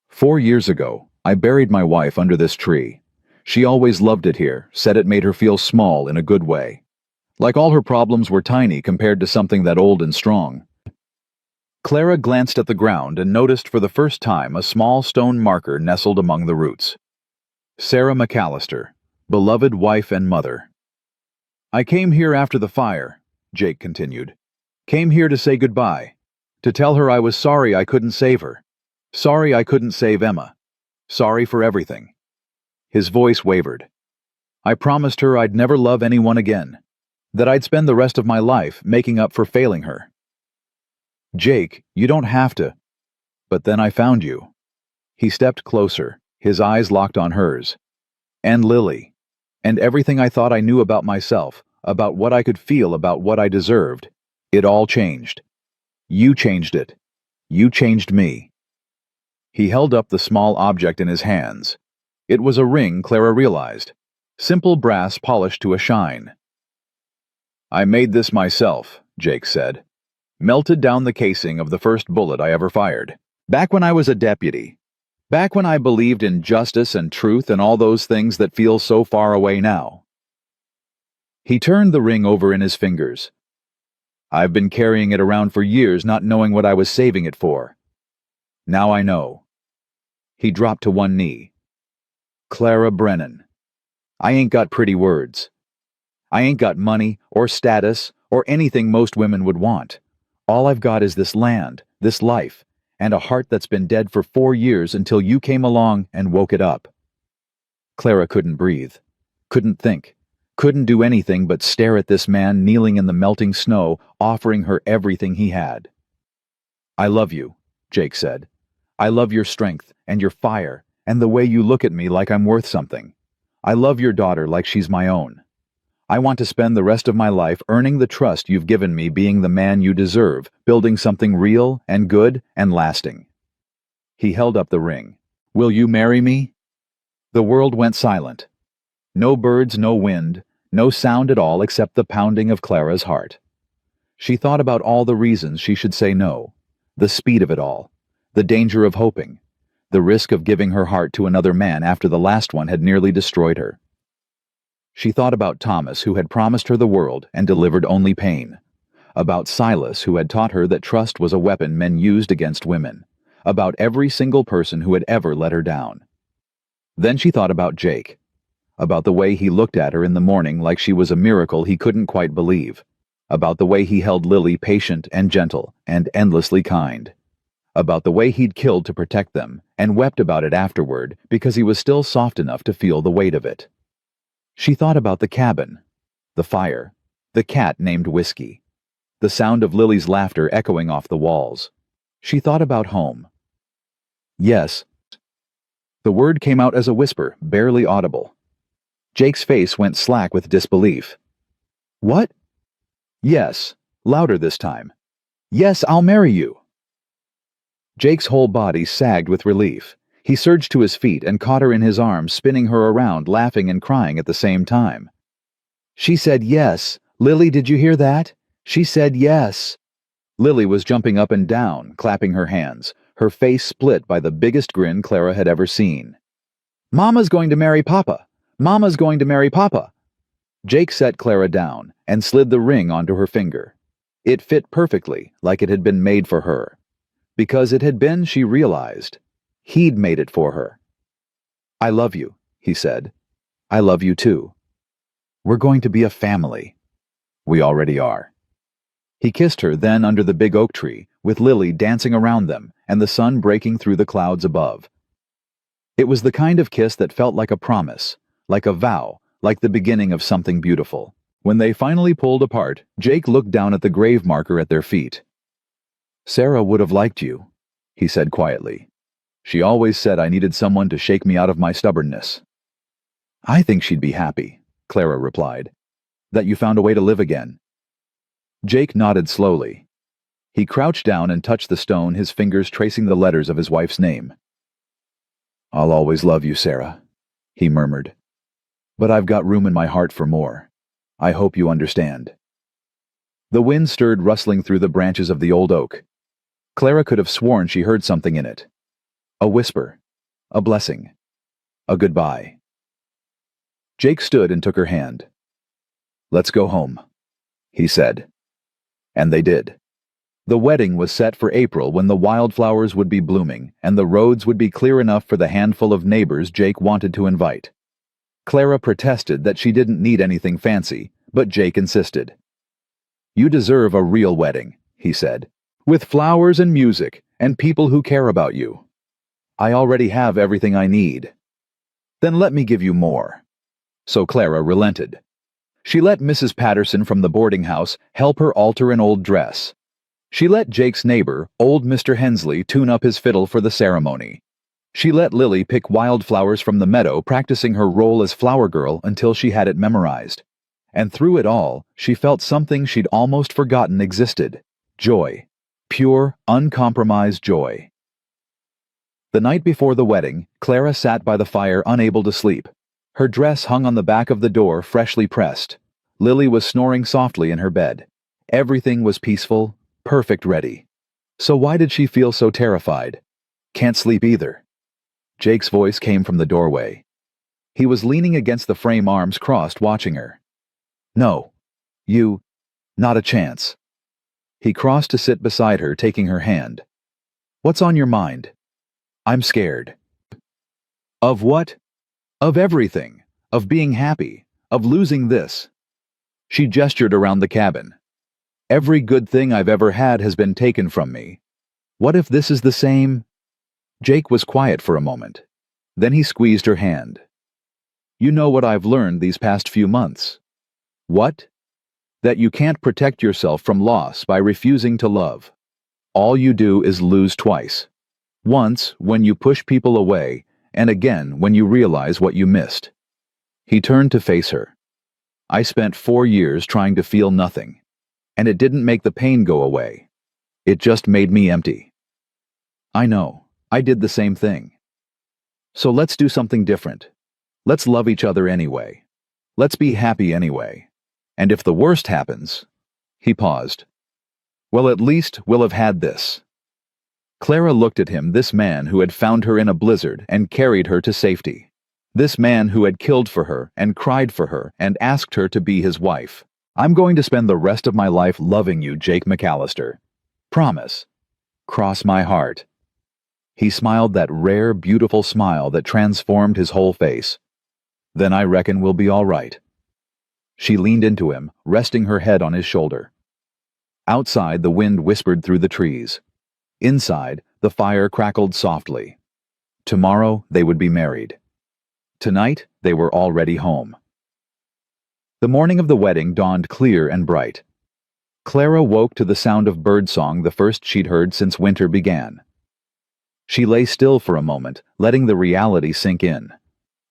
4 years ago, I buried my wife under this tree. She always loved it here, said it made her feel small in a good way. Like all her problems were tiny compared to something that old and strong. Clara glanced at the ground and noticed for the first time a small stone marker nestled among the roots. Sarah McAllister, beloved wife and mother. I came here after the fire, Jake continued. Came here to say goodbye. To tell her I was sorry I couldn't save her. Sorry I couldn't save Emma. Sorry for everything. His voice wavered. I promised her I'd never love anyone again. That I'd spend the rest of my life making up for failing her. Jake, you don't have to. But then I found you. He stepped closer, his eyes locked on hers. And Lily. And everything I thought I knew about myself, about what I could feel, about what I deserved. It all changed. You changed it. You changed me. He held up the small object in his hands. It was a ring, Clara realized. Simple brass polished to a shine. I made this myself, Jake said. Melted down the casing of the first bullet I ever fired. Back when I was a deputy. Back when I believed in justice and truth and all those things that feel so far away now. He turned the ring over in his fingers. I've been carrying it around for years, not knowing what I was saving it for. Now I know. He dropped to one knee. Clara Brennan. I ain't got pretty words. I ain't got money or status or anything most women would want. All I've got is this land, this life, and a heart that's been dead for 4 years until you came along and woke it up." Clara couldn't breathe, couldn't think, couldn't do anything but stare at this man kneeling in the melting snow, offering her everything he had. "I love you," Jake said. "I love your strength and your fire and the way you look at me like I'm worth something. I love your daughter like she's my own. I want to spend the rest of my life earning the trust you've given me, being the man you deserve, building something real and good and lasting." He held up the ring. "Will you marry me?" The world went silent. No birds, no wind, no sound at all except the pounding of Clara's heart. She thought about all the reasons she should say no, the speed of it all, the danger of hoping, the risk of giving her heart to another man after the last one had nearly destroyed her. She thought about Thomas, who had promised her the world and delivered only pain. About Silas, who had taught her that trust was a weapon men used against women. About every single person who had ever let her down. Then she thought about Jake. About the way he looked at her in the morning like she was a miracle he couldn't quite believe. About the way he held Lily patient and gentle and endlessly kind. About the way he'd killed to protect them and wept about it afterward because he was still soft enough to feel the weight of it. She thought about the cabin, the fire, the cat named Whiskey, the sound of Lily's laughter echoing off the walls. She thought about home. "Yes." The word came out as a whisper, barely audible. Jake's face went slack with disbelief. "What?" "Yes," louder this time. "Yes, I'll marry you." Jake's whole body sagged with relief. He surged to his feet and caught her in his arms, spinning her around, laughing and crying at the same time. "She said yes. Lily, did you hear that? She said yes." Lily was jumping up and down, clapping her hands, her face split by the biggest grin Clara had ever seen. "Mama's going to marry Papa! Mama's going to marry Papa!" Jake set Clara down and slid the ring onto her finger. It fit perfectly, like it had been made for her. Because it had been, she realized. He'd made it for her. "I love you," he said. "I love you too. We're going to be a family. We already are." He kissed her then under the big oak tree, with Lily dancing around them and the sun breaking through the clouds above. It was the kind of kiss that felt like a promise, like a vow, like the beginning of something beautiful. When they finally pulled apart, Jake looked down at the grave marker at their feet. "Sarah would have liked you," he said quietly. "She always said I needed someone to shake me out of my stubbornness." "I think she'd be happy," Clara replied, "that you found a way to live again." Jake nodded slowly. He crouched down and touched the stone, his fingers tracing the letters of his wife's name. "I'll always love you, Sarah," he murmured. "But I've got room in my heart for more. I hope you understand." The wind stirred, rustling through the branches of the old oak. Clara could have sworn she heard something in it. A whisper, a blessing, a goodbye. Jake stood and took her hand. "Let's go home," he said. And they did. The wedding was set for April, when the wildflowers would be blooming and the roads would be clear enough for the handful of neighbors Jake wanted to invite. Clara protested that she didn't need anything fancy, but Jake insisted. "You deserve a real wedding," he said, "with flowers and music and people who care about you. I already have everything I need." "Then let me give you more." So Clara relented. She let Mrs. Patterson from the boarding house help her alter an old dress. She let Jake's neighbor, old Mr. Hensley, tune up his fiddle for the ceremony. She let Lily pick wildflowers from the meadow, practicing her role as flower girl until she had it memorized. And through it all, she felt something she'd almost forgotten existed. Joy. Pure, uncompromised joy. The night before the wedding, Clara sat by the fire, unable to sleep. Her dress hung on the back of the door, freshly pressed. Lily was snoring softly in her bed. Everything was peaceful, perfect, ready. So why did she feel so terrified? "Can't sleep either." Jake's voice came from the doorway. He was leaning against the frame, arms crossed, watching her. "No. Not a chance." He crossed to sit beside her, taking her hand. "What's on your mind?" "I'm scared." "Of what?" "Of everything. Of being happy. Of losing this." She gestured around the cabin. Every good thing I've ever had has been taken from me. What if this is the same? Jake was quiet for a moment. Then he squeezed her hand. You know what I've learned these past few months. What? That you can't protect yourself from loss by refusing to love. All you do is lose twice. Once when you push people away, and again when you realize what you missed. He turned to face her. I spent 4 years trying to feel nothing, and it didn't make the pain go away. It just made me empty. I know, I did the same thing. So let's do something different. Let's love each other anyway. Let's be happy anyway. And if the worst happens... He paused. Well, at least we'll have had this. Clara looked at him, this man who had found her in a blizzard and carried her to safety. This man who had killed for her and cried for her and asked her to be his wife. I'm going to spend the rest of my life loving you, Jake McAllister. Promise. Cross my heart. He smiled that rare, beautiful smile that transformed his whole face. Then I reckon we'll be all right. She leaned into him, resting her head on his shoulder. Outside, the wind whispered through the trees. Inside, the fire crackled softly. Tomorrow, they would be married. Tonight, they were already home. The morning of the wedding dawned clear and bright. Clara woke to the sound of birdsong, the first she'd heard since winter began. She lay still for a moment, letting the reality sink in.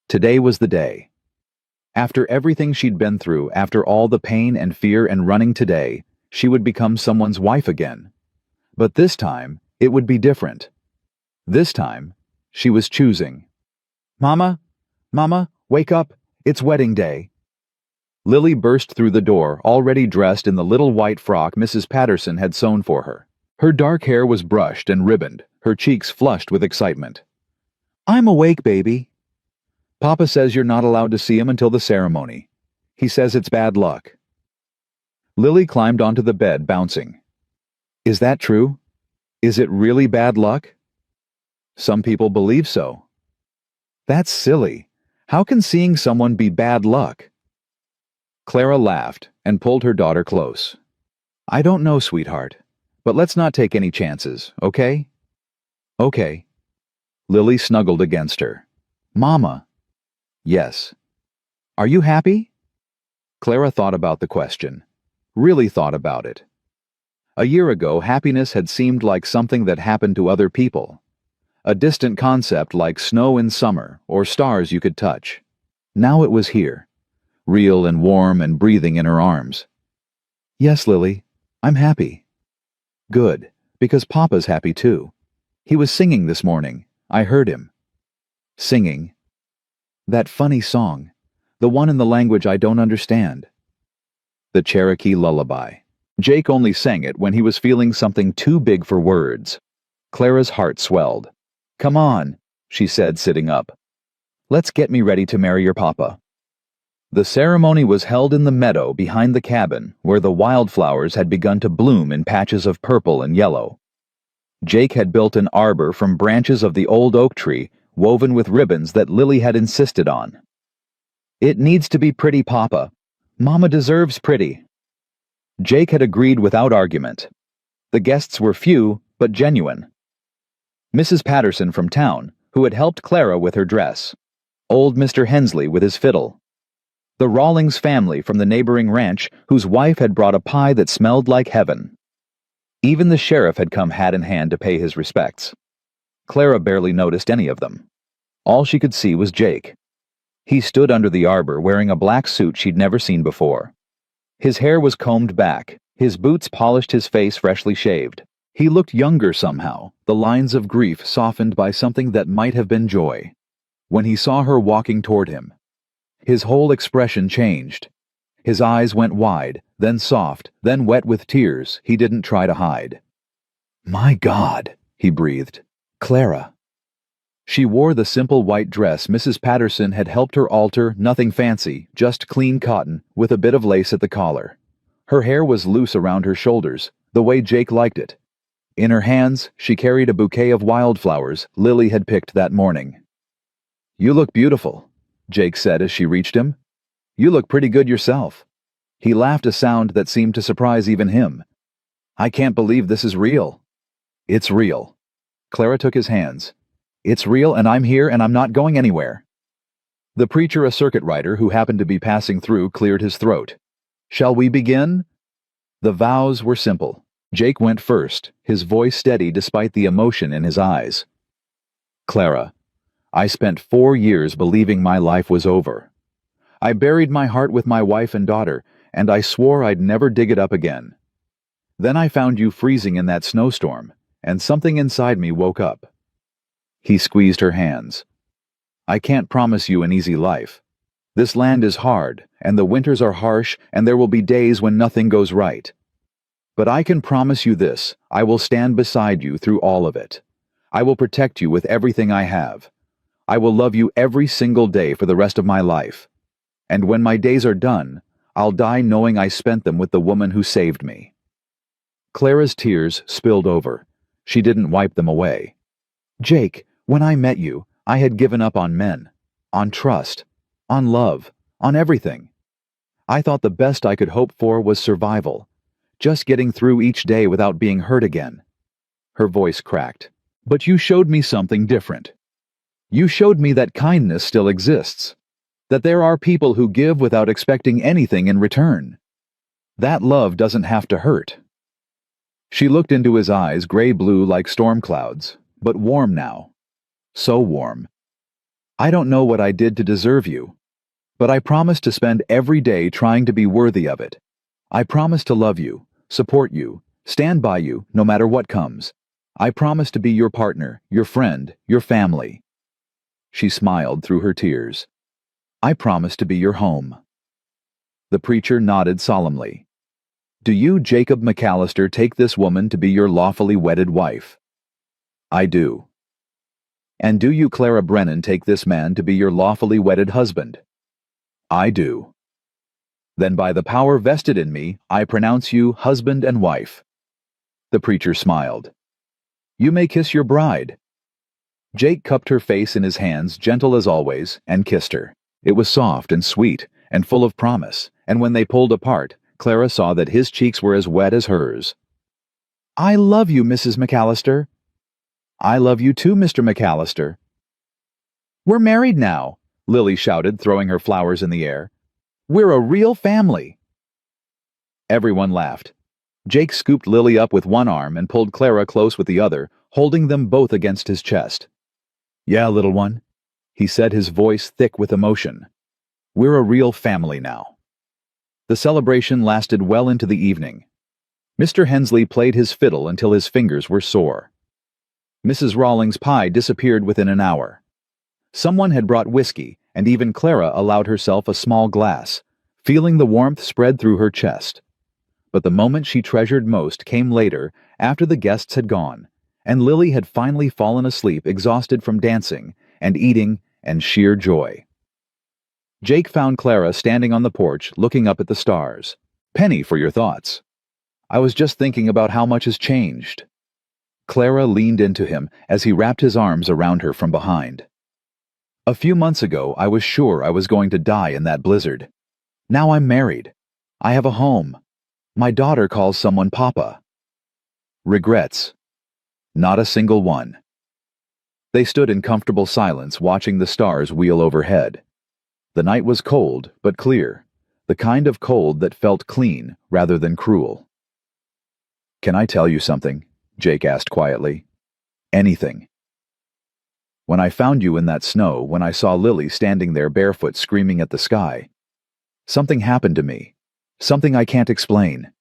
Today was the day. After everything she'd been through, after all the pain and fear and running today, she would become someone's wife again. But this time, it would be different. This time, she was choosing. Mama, wake up, it's wedding day. Lily burst through the door, already dressed in the little white frock Mrs. Patterson had sewn for her. Her dark hair was brushed and ribboned, her cheeks flushed with excitement. I'm awake, baby. Papa says you're not allowed to see him until the ceremony. He says it's bad luck. Lily climbed onto the bed, bouncing. Is that true? Is it really bad luck? Some people believe so. That's silly. How can seeing someone be bad luck? Clara laughed and pulled her daughter close. I don't know, sweetheart, but let's not take any chances, okay? Okay. Lily snuggled against her. Mama. Yes. Are you happy? Clara thought about the question. Really thought about it. A year ago, happiness had seemed like something that happened to other people. A distant concept like snow in summer or stars you could touch. Now it was here, real and warm and breathing in her arms. Yes, Lily, I'm happy. Good, because Papa's happy too. He was singing this morning. I heard him. Singing. That funny song, the one in the language I don't understand. The Cherokee Lullaby. Jake only sang it when he was feeling something too big for words. Clara's heart swelled. Come on, she said, sitting up. Let's get me ready to marry your papa. The ceremony was held in the meadow behind the cabin, where the wildflowers had begun to bloom in patches of purple and yellow. Jake had built an arbor from branches of the old oak tree, woven with ribbons that Lily had insisted on. It needs to be pretty, Papa. Mama deserves pretty. Jake had agreed without argument. The guests were few, but genuine. Mrs. Patterson from town, who had helped Clara with her dress. Old Mr. Hensley with his fiddle. The Rawlings family from the neighboring ranch, whose wife had brought a pie that smelled like heaven. Even the sheriff had come hat in hand to pay his respects. Clara barely noticed any of them. All she could see was Jake. He stood under the arbor wearing a black suit she'd never seen before. His hair was combed back, his boots polished, his face freshly shaved. He looked younger somehow, the lines of grief softened by something that might have been joy. When he saw her walking toward him, his whole expression changed. His eyes went wide, then soft, then wet with tears he didn't try to hide. My God, he breathed. Clara. She wore the simple white dress Mrs. Patterson had helped her alter, nothing fancy, just clean cotton, with a bit of lace at the collar. Her hair was loose around her shoulders, the way Jake liked it. In her hands, she carried a bouquet of wildflowers Lily had picked that morning. You look beautiful, Jake said as she reached him. You look pretty good yourself. He laughed a sound that seemed to surprise even him. "I can't believe this is real." "It's real." Clara took his hands. "It's real, and I'm here, and I'm not going anywhere." The preacher, a circuit rider who happened to be passing through, cleared his throat. "Shall we begin?" The vows were simple. Jake went first, his voice steady despite the emotion in his eyes. "Clara, I spent 4 years believing my life was over. I buried my heart with my wife and daughter, and I swore I'd never dig it up again. Then I found you freezing in that snowstorm, and something inside me woke up." He squeezed her hands. "I can't promise you an easy life. This land is hard, and the winters are harsh, and there will be days when nothing goes right. But I can promise you this: I will stand beside you through all of it. I will protect you with everything I have. I will love you every single day for the rest of my life. And when my days are done, I'll die knowing I spent them with the woman who saved me." Clara's tears spilled over. She didn't wipe them away. "Jake, when I met you, I had given up on men, on trust, on love, on everything. I thought the best I could hope for was survival, just getting through each day without being hurt again." Her voice cracked. "But you showed me something different. You showed me that kindness still exists, that there are people who give without expecting anything in return. That love doesn't have to hurt." She looked into his eyes, gray-blue like storm clouds, but warm now. So warm. "I don't know what I did to deserve you, but I promise to spend every day trying to be worthy of it. I promise to love you, support you, stand by you no matter what comes. I promise to be your partner, your friend, your family." She smiled through her tears. "I promise to be your home." The preacher nodded solemnly. "Do you, Jacob McAllister, take this woman to be your lawfully wedded wife?" "I do." "And do you, Clara Brennan, take this man to be your lawfully wedded husband?" "I do." "Then by the power vested in me, I pronounce you husband and wife." The preacher smiled. "You may kiss your bride." Jake cupped her face in his hands, gentle as always, and kissed her. It was soft and sweet and full of promise, and when they pulled apart, Clara saw that his cheeks were as wet as hers. "I love you, Mrs. McAllister." "I love you too, Mr. McAllister." "We're married now," Lily shouted, throwing her flowers in the air. "We're a real family." Everyone laughed. Jake scooped Lily up with one arm and pulled Clara close with the other, holding them both against his chest. "Yeah, little one," he said, his voice thick with emotion. "We're a real family now." The celebration lasted well into the evening. Mr. Hensley played his fiddle until his fingers were sore. Mrs. Rawlings' pie disappeared within an hour. Someone had brought whiskey, and even Clara allowed herself a small glass, feeling the warmth spread through her chest. But the moment she treasured most came later, after the guests had gone, and Lily had finally fallen asleep, exhausted from dancing and eating and sheer joy. Jake found Clara standing on the porch, looking up at the stars. "Penny, for your thoughts." "I was just thinking about how much has changed." Clara leaned into him as he wrapped his arms around her from behind. "A few months ago, I was sure I was going to die in that blizzard. Now I'm married. I have a home. My daughter calls someone Papa." "Regrets?" "Not a single one." They stood in comfortable silence, watching the stars wheel overhead. The night was cold, but clear, the kind of cold that felt clean rather than cruel. "Can I tell you something?" Jake asked quietly. "Anything. When I found you in that snow, when I saw Lily standing there barefoot screaming at the sky, something happened to me, something I can't explain."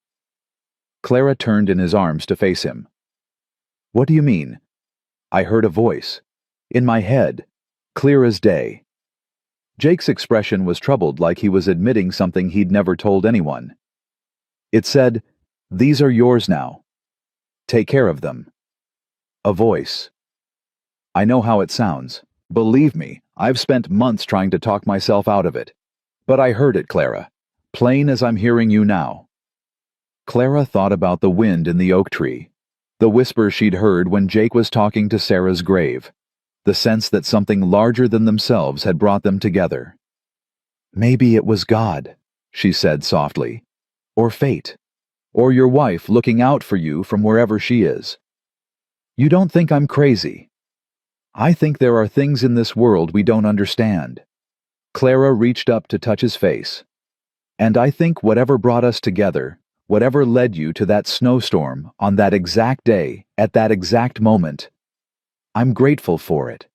Clara turned in his arms to face him. "What do you mean?" "I heard a voice. In my head. Clear as day." Jake's expression was troubled, like he was admitting something he'd never told anyone. It said, "These are yours now. Take care of them." A voice. I know how it sounds. Believe me, I've spent months trying to talk myself out of it. But I heard it, Clara. Plain as I'm hearing you now. Clara thought about the wind in the oak tree, the whisper she'd heard when Jake was talking to Sarah's grave, the sense that something larger than themselves had brought them together. "Maybe it was God," she said softly, or fate, or your wife looking out for you from wherever she is. You don't think I'm crazy. I think there are things in this world we don't understand. Clara reached up to touch his face. And I think whatever brought us together, whatever led you to that snowstorm on that exact day, at that exact moment, I'm grateful for it.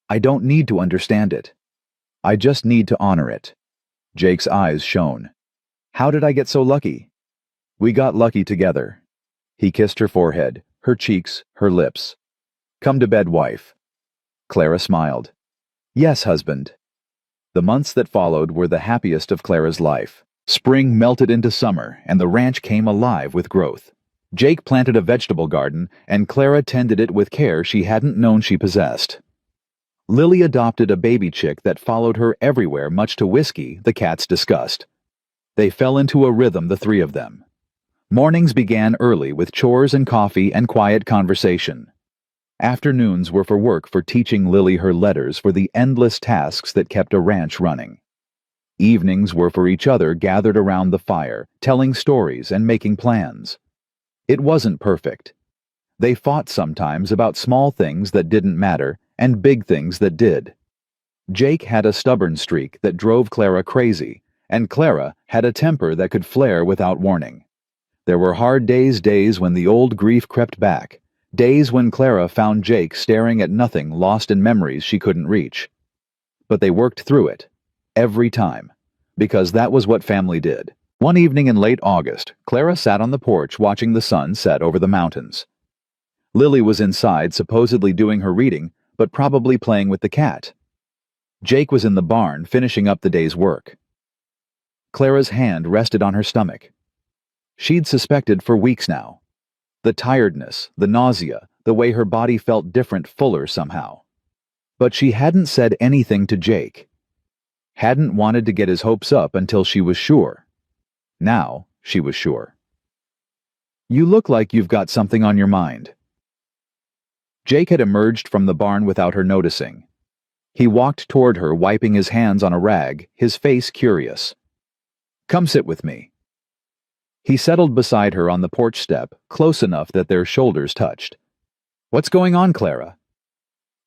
I don't need to understand it. I just need to honor it. Jake's eyes shone. How did I get so lucky? We got lucky together. He kissed her forehead, her cheeks, her lips. Come to bed, wife. Clara smiled. Yes, husband. The months that followed were the happiest of Clara's life. Spring melted into summer, and the ranch came alive with growth. Jake planted a vegetable garden, and Clara tended it with care she hadn't known she possessed. Lily adopted a baby chick that followed her everywhere, much to Whiskey, the cat's disgust. They fell into a rhythm, the three of them. Mornings began early with chores and coffee and quiet conversation. Afternoons were for teaching Lily her letters, for the endless tasks that kept a ranch running. Evenings were for each other, gathered around the fire, telling stories and making plans. It wasn't perfect. They fought sometimes about small things that didn't matter and big things that did. Jake had a stubborn streak that drove Clara crazy, and Clara had a temper that could flare without warning. There were hard days when the old grief crept back, days when Clara found Jake staring at nothing, lost in memories she couldn't reach. But they worked through it, every time, because that was what family did. One evening in late August, Clara sat on the porch watching the sun set over the mountains. Lily was inside, supposedly doing her reading, but probably playing with the cat. Jake was in the barn, finishing up the day's work. Clara's hand rested on her stomach. She'd suspected for weeks now. The tiredness, the nausea, the way her body felt different, fuller somehow. But she hadn't said anything to Jake. Hadn't wanted to get his hopes up until she was sure. Now she was sure. You look like you've got something on your mind. Jake had emerged from the barn without her noticing. He walked toward her, wiping his hands on a rag, his face curious. Come sit with me. He settled beside her on the porch step, close enough that their shoulders touched. What's going on, Clara?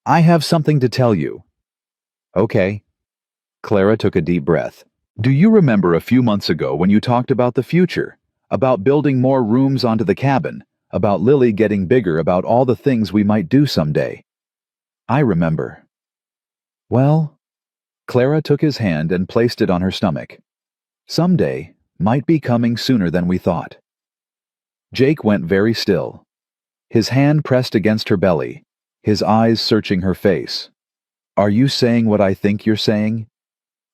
I have something to tell you. Okay. Clara took a deep breath. Do you remember a few months ago when you talked about the future? About building more rooms onto the cabin? About Lily getting bigger? About all the things we might do someday? I remember. Well, Clara took his hand and placed it on her stomach. Someday might be coming sooner than we thought. Jake went very still. His hand pressed against her belly, his eyes searching her face. Are you saying what I think you're saying?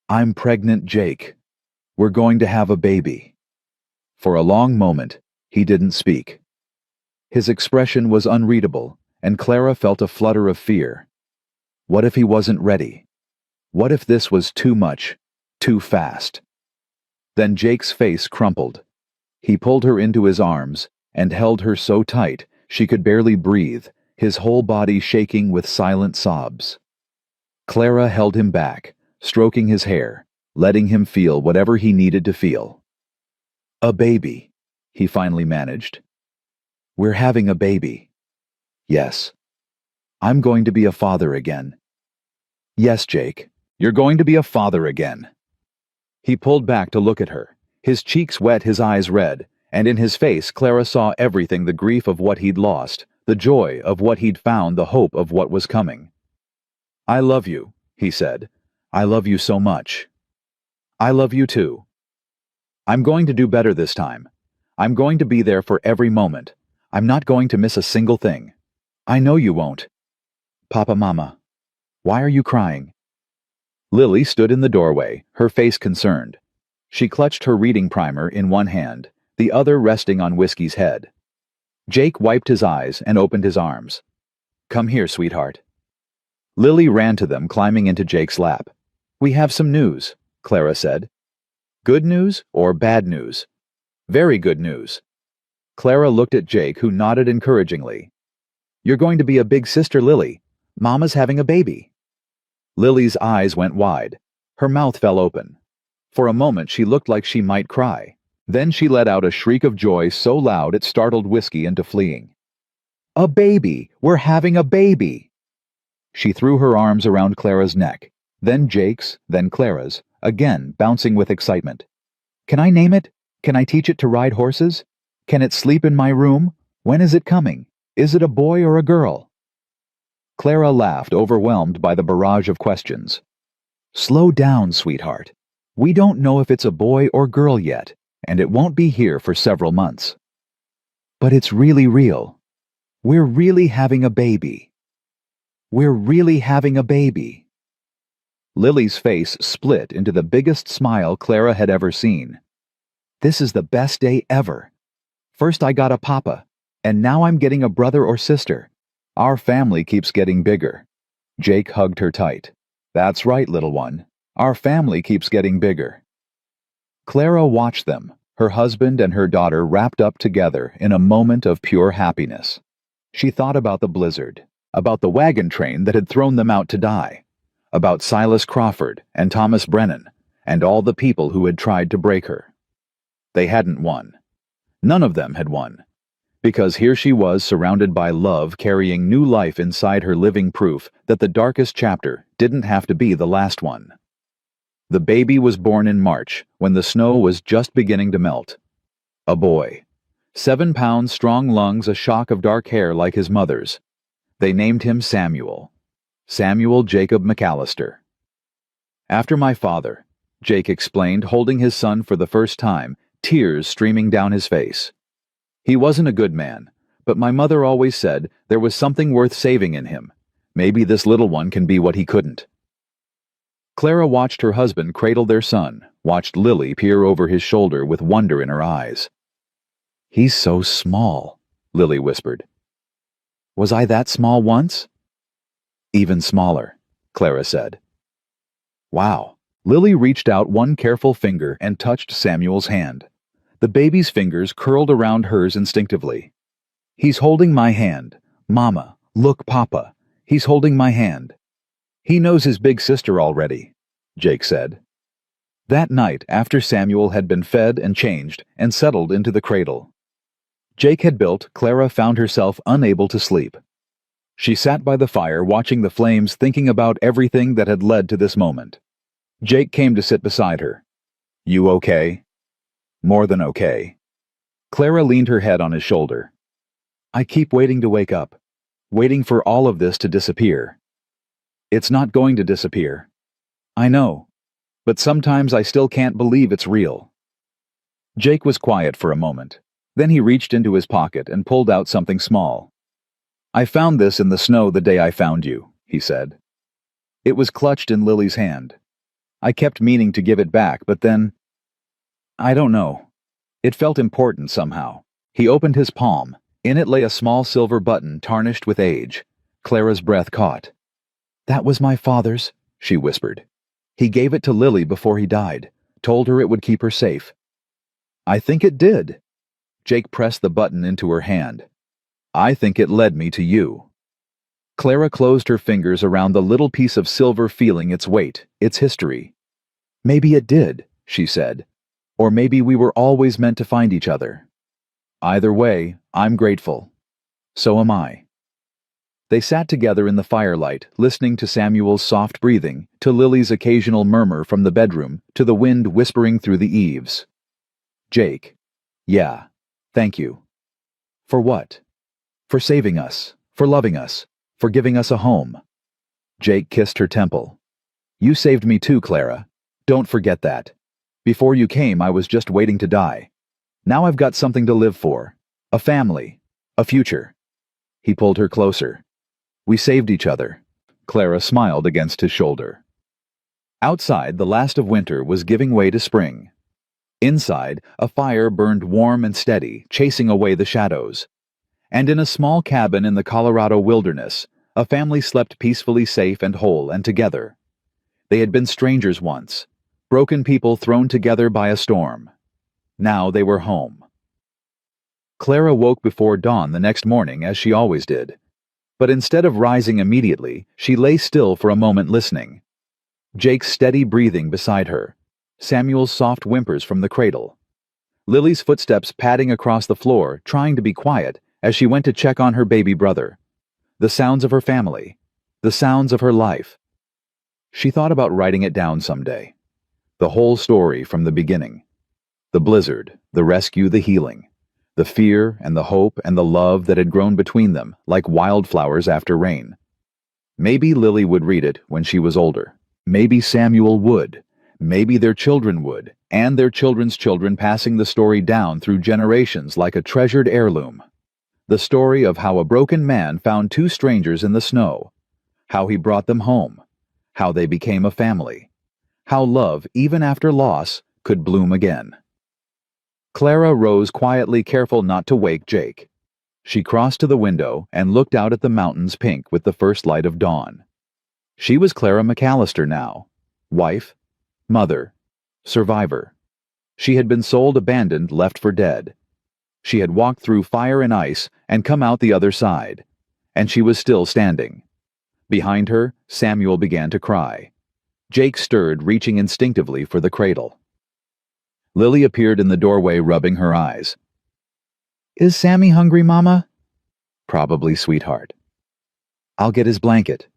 I'm pregnant, Jake. We're going to have a baby. For a long moment, he didn't speak. His expression was unreadable, and Clara felt a flutter of fear. What if he wasn't ready? What if this was too much, too fast? Then Jake's face crumpled. He pulled her into his arms and held her so tight she could barely breathe, his whole body shaking with silent sobs. Clara held him back, stroking his hair, letting him feel whatever he needed to feel. A baby, he finally managed. We're having a baby. Yes. I'm going to be a father again. Yes, Jake, you're going to be a father again. He pulled back to look at her, his cheeks wet, his eyes red, and in his face Clara saw everything: the grief of what he'd lost, the joy of what he'd found, the hope of what was coming. I love you, he said. I love you so much. I love you too. I'm going to do better this time. I'm going to be there for every moment. I'm not going to miss a single thing. I know you won't. Papa, Mama, why are you crying? Lily stood in the doorway, her face concerned. She clutched her reading primer in one hand, the other resting on Whiskey's head. Jake wiped his eyes and opened his arms. Come here, sweetheart. Lily ran to them, climbing into Jake's lap. We have some news, Clara said. Good news or bad news? Very good news. Clara looked at Jake, who nodded encouragingly. You're going to be a big sister, Lily. Mama's having a baby. Lily's eyes went wide. Her mouth fell open. For a moment she looked like she might cry. Then she let out a shriek of joy so loud it startled Whiskey into fleeing. "A baby! We're having a baby!" She threw her arms around Clara's neck, then Jake's, then Clara's, again bouncing with excitement. "Can I name it? Can I teach it to ride horses? Can it sleep in my room? When is it coming? Is it a boy or a girl?" Clara laughed, overwhelmed by the barrage of questions. "Slow down, sweetheart. We don't know if it's a boy or girl yet, and it won't be here for several months. But it's really real. We're really having a baby. We're really having a baby." Lily's face split into the biggest smile Clara had ever seen. "This is the best day ever. First I got a papa, and now I'm getting a brother or sister. Our family keeps getting bigger." Jake hugged her tight. "That's right, little one. Our family keeps getting bigger." Clara watched them, her husband and her daughter wrapped up together in a moment of pure happiness. She thought about the blizzard, about the wagon train that had thrown them out to die, about Silas Crawford and Thomas Brennan, and all the people who had tried to break her. They hadn't won. None of them had won, because here she was surrounded by love, carrying new life inside her, living proof that the darkest chapter didn't have to be the last one. The baby was born in March, when the snow was just beginning to melt. A boy. 7 pounds, strong lungs, a shock of dark hair like his mother's. They named him Samuel. Samuel Jacob McAllister. "After my father," Jake explained, holding his son for the first time, tears streaming down his face. "He wasn't a good man, but my mother always said there was something worth saving in him. Maybe this little one can be what he couldn't." Clara watched her husband cradle their son, watched Lily peer over his shoulder with wonder in her eyes. "He's so small," Lily whispered. "Was I that small once?" "Even smaller," Clara said. "Wow." Lily reached out one careful finger and touched Samuel's hand. The baby's fingers curled around hers instinctively. "He's holding my hand. Mama, look, Papa. He's holding my hand." "He knows his big sister already," Jake said. That night, after Samuel had been fed and changed and settled into the cradle Jake had built, Clara found herself unable to sleep. She sat by the fire, watching the flames, thinking about everything that had led to this moment. Jake came to sit beside her. "You okay?" "More than okay." Clara leaned her head on his shoulder. "I keep waiting to wake up, waiting for all of this to disappear. It's not going to disappear. I know, but sometimes I still can't believe it's real." Jake was quiet for a moment. Then he reached into his pocket and pulled out something small. "I found this in the snow the day I found you," he said. It was clutched in Lily's hand. "I kept meaning to give it back, but then... I don't know. It felt important somehow." He opened his palm. In it lay a small silver button tarnished with age. Clara's breath caught. "That was my father's," she whispered. "He gave it to Lily before he died, told her it would keep her safe." "I think it did." Jake pressed the button into her hand. "I think it led me to you." Clara closed her fingers around the little piece of silver, feeling its weight, its history. "Maybe it did," she said. "Or maybe we were always meant to find each other. Either way, I'm grateful. So am I." They sat together in the firelight, listening to Samuel's soft breathing, to Lily's occasional murmur from the bedroom, to the wind whispering through the eaves. Jake. "Yeah. Thank you." "For what?" "For saving us, for loving us, for giving us a home." Jake kissed her temple. "You saved me too, Clara. Don't forget that. Before you came, I was just waiting to die. Now I've got something to live for. A family. A future." He pulled her closer. "We saved each other." Clara smiled against his shoulder. Outside, the last of winter was giving way to spring. Inside, a fire burned warm and steady, chasing away the shadows. And in a small cabin in the Colorado wilderness, a family slept peacefully, safe and whole and together. They had been strangers once, broken people thrown together by a storm. Now they were home. Clara woke before dawn the next morning, as she always did. But instead of rising immediately, she lay still for a moment, listening. Jake's steady breathing beside her, Samuel's soft whimpers from the cradle. Lily's footsteps padding across the floor, trying to be quiet as she went to check on her baby brother. The sounds of her family. The sounds of her life. She thought about writing it down someday. The whole story from the beginning. The blizzard, the rescue, the healing. The fear and the hope and the love that had grown between them like wildflowers after rain. Maybe Lily would read it when she was older. Maybe Samuel would. Maybe their children would, and their children's children, passing the story down through generations like a treasured heirloom. The story of how a broken man found two strangers in the snow. How he brought them home. How they became a family. How love, even after loss, could bloom again. Clara rose quietly, careful not to wake Jake. She crossed to the window and looked out at the mountains pink with the first light of dawn. She was Clara McAllister now. Wife, mother, survivor. She had been sold, abandoned, left for dead. She had walked through fire and ice and come out the other side. And she was still standing. Behind her, Samuel began to cry. Jake stirred, reaching instinctively for the cradle. Lily appeared in the doorway, rubbing her eyes. "Is Sammy hungry, Mama?" "Probably, sweetheart." "I'll get his blanket."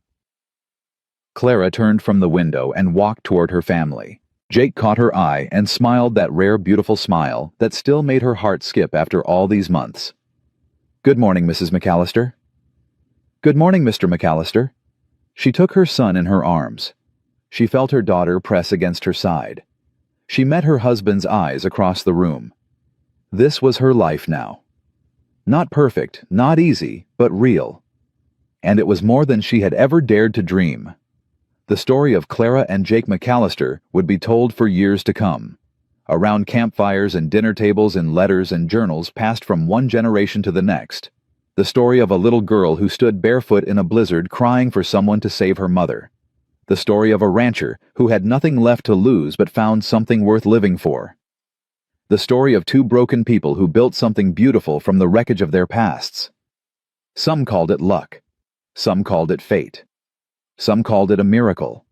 Clara turned from the window and walked toward her family. Jake caught her eye and smiled that rare, beautiful smile that still made her heart skip after all these months. "Good morning, Mrs. McAllister." "Good morning, Mr. McAllister." She took her son in her arms. She felt her daughter press against her side. She met her husband's eyes across the room. This was her life now. Not perfect, not easy, but real. And it was more than she had ever dared to dream. The story of Clara and Jake McAllister would be told for years to come. Around campfires and dinner tables, in letters and journals passed from one generation to the next. The story of a little girl who stood barefoot in a blizzard crying for someone to save her mother. The story of a rancher who had nothing left to lose but found something worth living for. The story of two broken people who built something beautiful from the wreckage of their pasts. Some called it luck. Some called it fate. Some called it a miracle.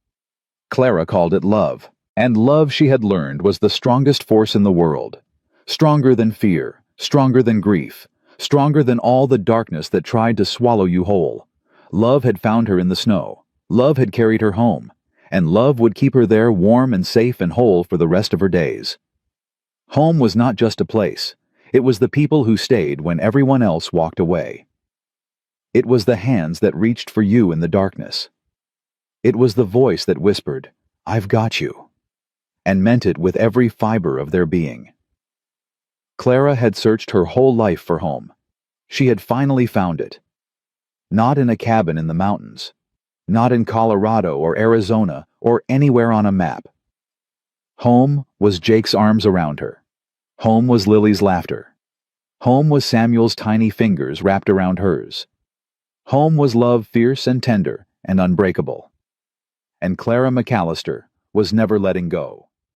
Clara called it love. And love, she had learned, was the strongest force in the world. Stronger than fear, stronger than grief, stronger than all the darkness that tried to swallow you whole. Love had found her in the snow. Love had carried her home, and love would keep her there warm and safe and whole for the rest of her days. Home was not just a place. It was the people who stayed when everyone else walked away. It was the hands that reached for you in the darkness. It was the voice that whispered, "I've got you," and meant it with every fiber of their being. Clara had searched her whole life for home. She had finally found it. Not in a cabin in the mountains. Not in Colorado or Arizona or anywhere on a map. Home was Jake's arms around her. Home was Lily's laughter. Home was Samuel's tiny fingers wrapped around hers. Home was love, fierce and tender and unbreakable. And Clara McAllister was never letting go.